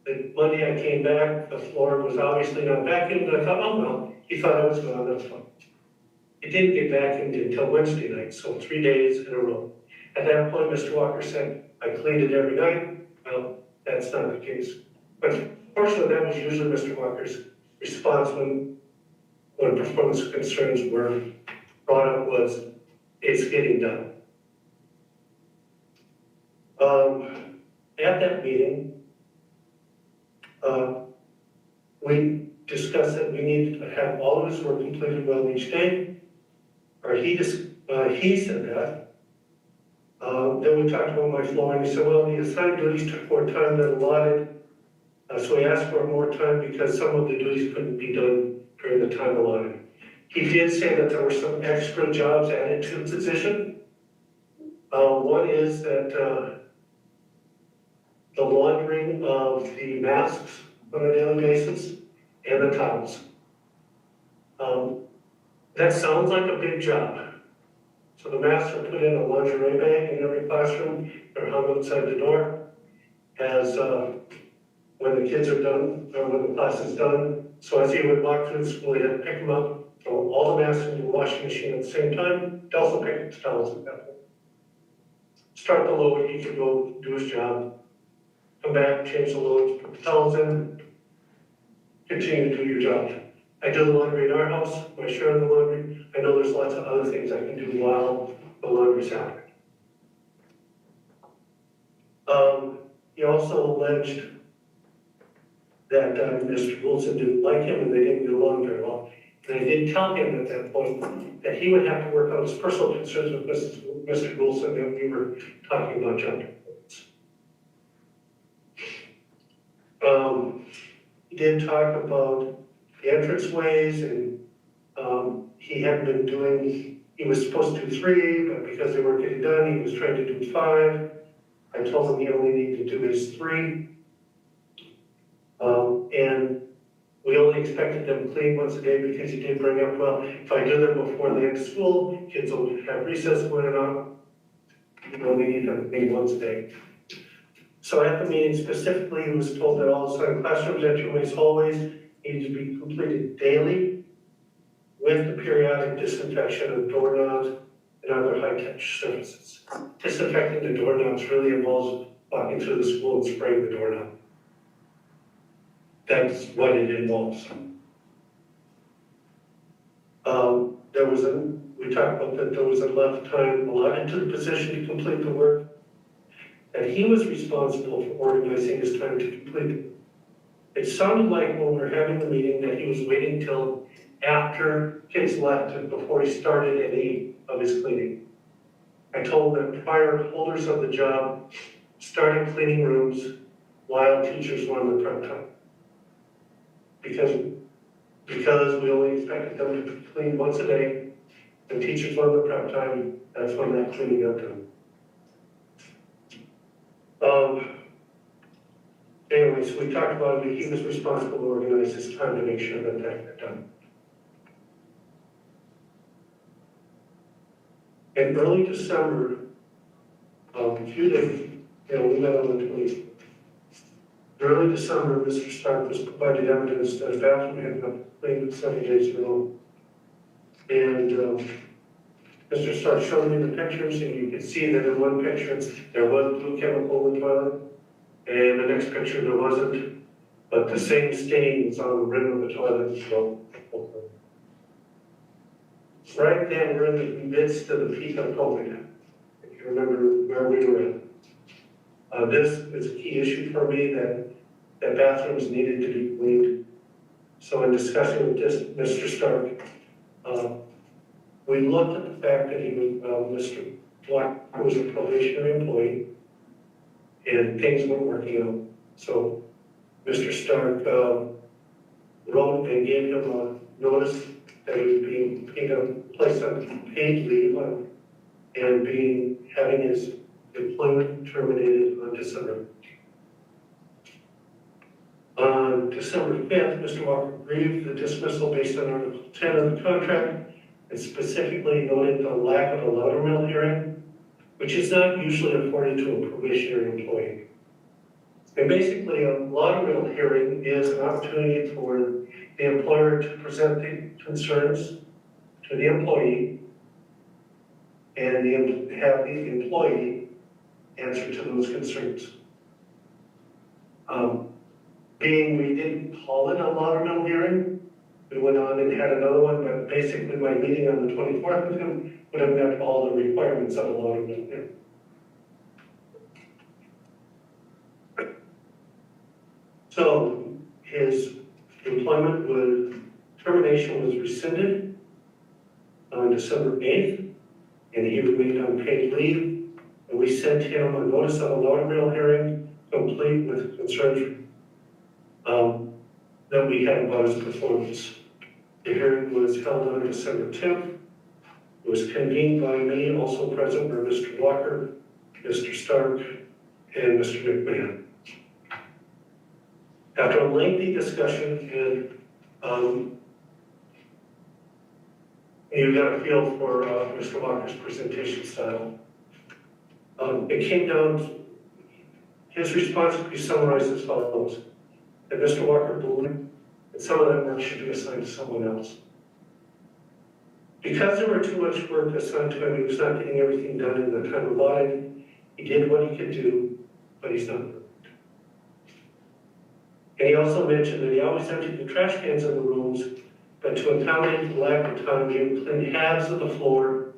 the Monday I came back, the floor was obviously not vacuumed, and I thought, oh well, he thought I was gone, that's fine. It didn't get vacuumed until Wednesday night, so 3 days in a row. At that point, Mr. Walker said, I cleaned it every night. Well, that's not the case. But fortunately, that was usually Mr. Walker's response when performance concerns were brought up was, it's getting done. At that meeting, we discussed that we needed to have all of his work completed well each day, or he said that. Then we talked about my floor, and he said, well, the assigned duties took more time than allotted. So he asked for more time because some of the duties couldn't be done during the time allotted. He did say that there were some extra jobs added to the position. One is that the laundering of the masks on a daily basis and the towels. That sounds like a big job. So the masks are put in a lingerie bag in every classroom. They're hung outside the door. As when the kids are done, or when the class is done. So as he would walk through the school, he had to pick them up, throw all the masks into the washing machine at the same time. To also pick up the towels at that point. Start the load, he could go do his job. Come back, change the loads, put the towels in, continue to do your job. I do the laundry in our house, my share of the laundry. I know there's lots of other things I can do while the laundry's happening. He also alleged that Mr. Wilson didn't like him and they didn't get along very well. And I did tell him at that point that he would have to work on his personal concerns with Mr. Wilson, and we were talking about job performance. He did talk about the entranceways, and he hadn't been doing, he was supposed to do 3, but because they weren't getting done, he was trying to do 5. I told him he only needed to do his 3. and we only expected them clean once a day because he did bring up, well, if I do them before the end of school, kids will have recess going on. You only need them clean once a day. So at the meeting specifically, he was told that all assigned classrooms, entryways, hallways need to be completed daily with the periodic disinfection of doorknobs and other high-touch surfaces. Disinfecting the doorknobs really involves walking through the school and spraying the doorknob. That's what it involves. We talked about that there was enough time allotted to the position to complete the work, and he was responsible for organizing his time to complete it. It sounded like when we were having the meeting that he was waiting till after kids left and before he started any of his cleaning. I told him that prior holders of the job started cleaning rooms while teachers were on the prep time. Because we only expected them to clean once a day, and teachers were on the prep time, that's when that cleaning got done. Anyways, we talked about it, he was responsible to organize his time to make sure that that got done. In early December, a few days, we met on the 20th. In early December, Mr. Stark was provided evidence that a bathroom had been cleaned 7 days in a row. And Mr. Stark showed me the pictures, and you could see that in one picture, there was blue chemical in the toilet, and the next picture there wasn't, but the same stain was on the rim of the toilet. So, right then, we're in the midst of the peak of COVID. If you remember where we were at. This is a key issue for me, that bathrooms needed to be cleaned. So in discussing with Mr. Stark, we looked at the fact that Mr. Black was a probationary employee, and things weren't working out. So Mr. Stark wrote and gave him a notice that he was being placed on paid leave and having his employment terminated on December. On December 5th, Mr. Walker agreed the dismissal based on Article 10 of the contract, and specifically noted the lack of a Loudermill hearing, which is not usually afforded to a probationary employee. And basically, a Loudermill hearing is an opportunity for the employer to present the concerns to the employee and have the employee answer to those concerns. Being we didn't call it a Loudermill hearing, we went on and had another one, but basically my meeting on the 24th with him would have met all the requirements of a Loudermill hearing. So his termination was rescinded on December 8th, and he remained on paid leave, and we sent him a notice of a Loudermill hearing complete with concerns that we had about his performance. The hearing was held on December 10th. It was convened by me, also present were Mr. Walker, Mr. Stark, and Mr. McMahon. After a lengthy discussion and you got a feel for Mr. Walker's presentation style, it came down, his response could be summarized as follows: that Mr. Walker believed that some of that work should be assigned to someone else. Because there were too much work assigned to him, he was not getting everything done in the time allotted. He did what he could do, but he's not perfect. And he also mentioned that he always emptied the trash cans in the rooms, but to accommodate the lack of time, he would clean halves of the floor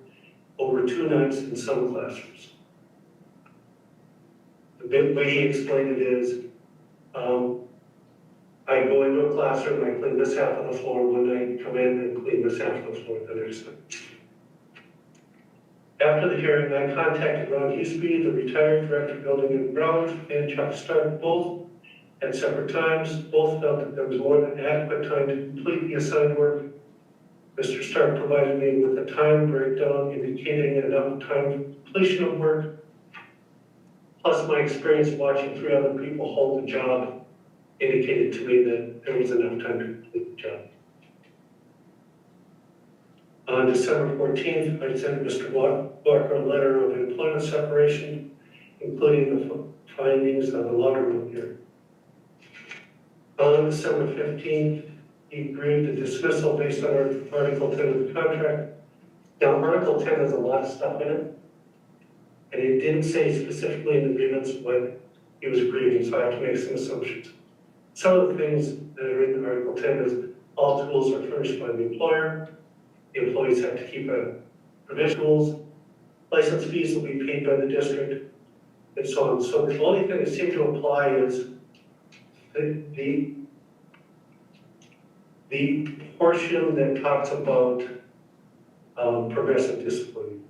over 2 nights in some classrooms. The way he explained it is, I go into a classroom, I clean this half of the floor one night, come in and clean this half of the floor the next night. After the hearing, I contacted Ron Huseby, the retired director of building and grounds, and Chuck Stark, both at separate times. Both felt that there was more than adequate time to complete the assigned work. Mr. Stark provided me with a time breakdown indicating enough time for completion of work, plus my experience watching 3 other people hold the job indicated to me that there was enough time to complete the job. On December 14th, I sent Mr. Walker a letter of employment separation, including the findings of the laundry room here. On December 15th, he agreed to dismissal based on Article 10 of the contract. Now, Article 10 has a lot of stuff in it, and it didn't say specifically in the agreements what he was agreeing, so I have to make some assumptions. Some of the things that are in Article 10 is all tools are furnished by the employer, the employees have to keep provisionals, license fees will be paid by the district, and so on. So the only thing that seemed to apply is the portion that talks about progressive discipline.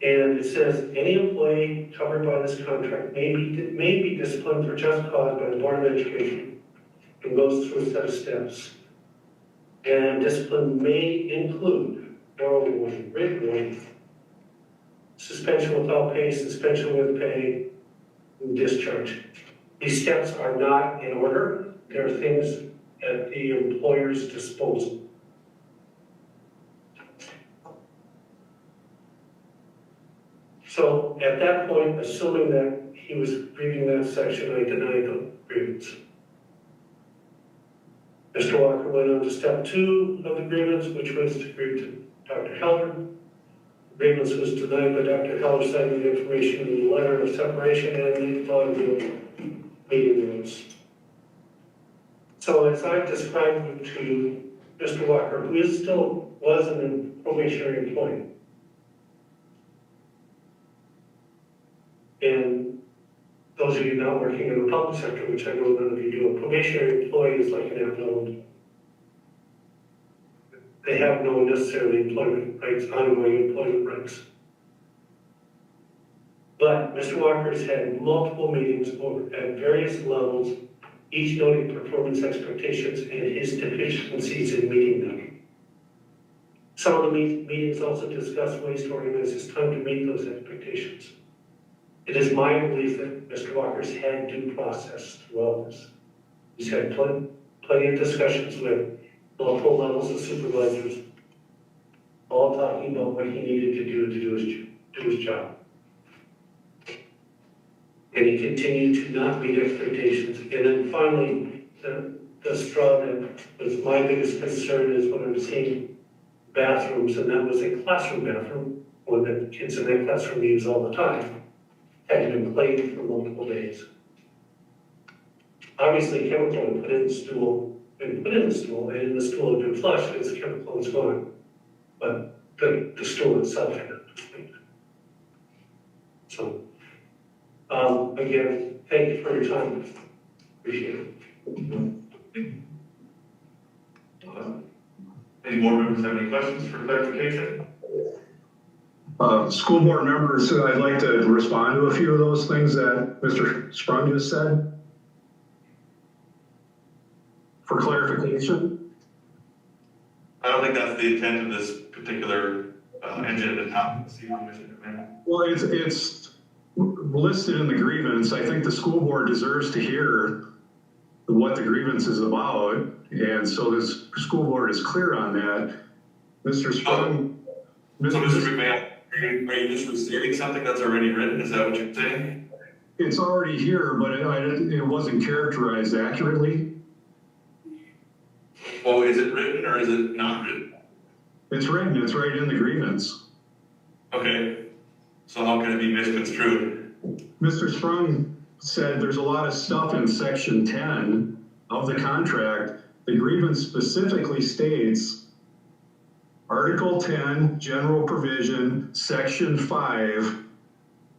And it says, any employee covered by this contract may be disciplined for just cause by the Board of Education and goes through a set of steps. And discipline may include oral warning, written warning, suspension without pay, suspension with pay, and discharge. These steps are not in order. There are things at the employer's disposal. So at that point, assuming that he was reading that section, I denied the grievance. Mr. Walker went on to step 2 of the grievance, which was to grieve to Dr. Heller. The grievance was denied by Dr. Heller, citing the information in the letter of separation and the laundry meeting minutes. So as I described to Mr. Walker, who still was a probationary employee, and those of you not working in the public sector, which I know none of you do, a probationary employee is like an at-will. They have no necessarily employment rights, ongoing employment rights. But Mr. Walker's had multiple meetings at various levels, each noting performance expectations and his deficiencies in meeting them. Some of the meetings also discuss ways to organize his time to meet those expectations. It is my belief that Mr. Walker's had due process through all this. He's had plenty of discussions with multiple levels of supervisors, all talking about what he needed to do his job. And he continued to not meet expectations. And then finally, the straw that was my biggest concern is when I'm seeing bathrooms, and that was a classroom bathroom, one that kids in that classroom use all the time, had been cleaned for multiple days. Obviously, chemical had been put in the stool, and the stool had been flushed because the chemical was gone. But the stool itself had not been cleaned. So, again, thank you for your time. Appreciate it. Any more members have any questions for clarification? School board members, I'd like to respond to a few of those things that Mr. Sprung just said. For clarification. I don't think that's the intent of this particular agenda topic. Well, it's listed in the grievance. I think the school board deserves to hear what the grievance is about, and so this school board is clear on that. Mr. Sprung. So Mr. McMahon, are you just restating something that's already written? Is that what you're saying? It's already here, but it wasn't characterized accurately. Well, is it written or is it not written? It's written, it's right in the grievance. Okay, so how can it be misconstrued? Mr. Sprung said there's a lot of stuff in section 10 of the contract. The grievance specifically states Article 10, general provision, section 5,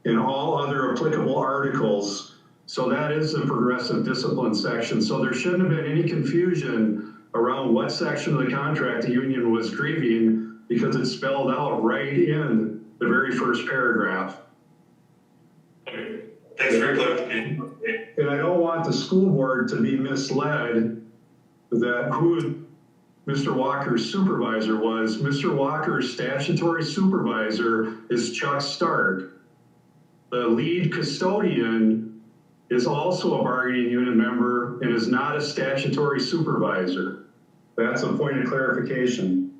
and all other applicable articles. So that is the progressive discipline section. So there shouldn't have been any confusion around what section of the contract the union was grieving, because it's spelled out right in the very first paragraph. Okay, thanks for your clarification. And I don't want the school board to be misled that who Mr. Walker's supervisor was. Mr. Walker's statutory supervisor is Chuck Stark. The lead custodian is also a bargaining unit member and is not a statutory supervisor. That's a point of clarification.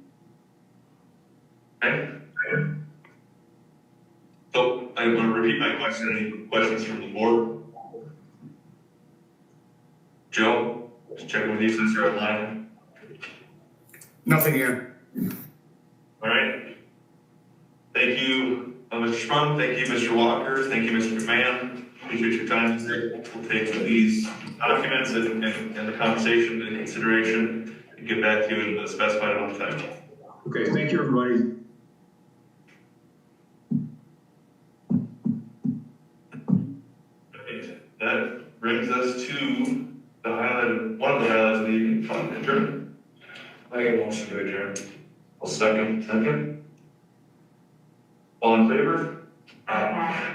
Okay. So I want to repeat my question. Any questions from the board? Joe, just checking with you since you're online. Nothing here. All right. Thank you, Mr. Sprung. Thank you, Mr. Walker. Thank you, Mr. McMahon. Appreciate your time today. We'll take these documents and the conversation into consideration and get back to you in the specified amount of time. Okay, thank you, everybody. Okay, that brings us to the highlight, one of the highlights of the evening, fund adjournment. I get a motion to adjourn. I'll second. Second. All in favor? Okay. Aye.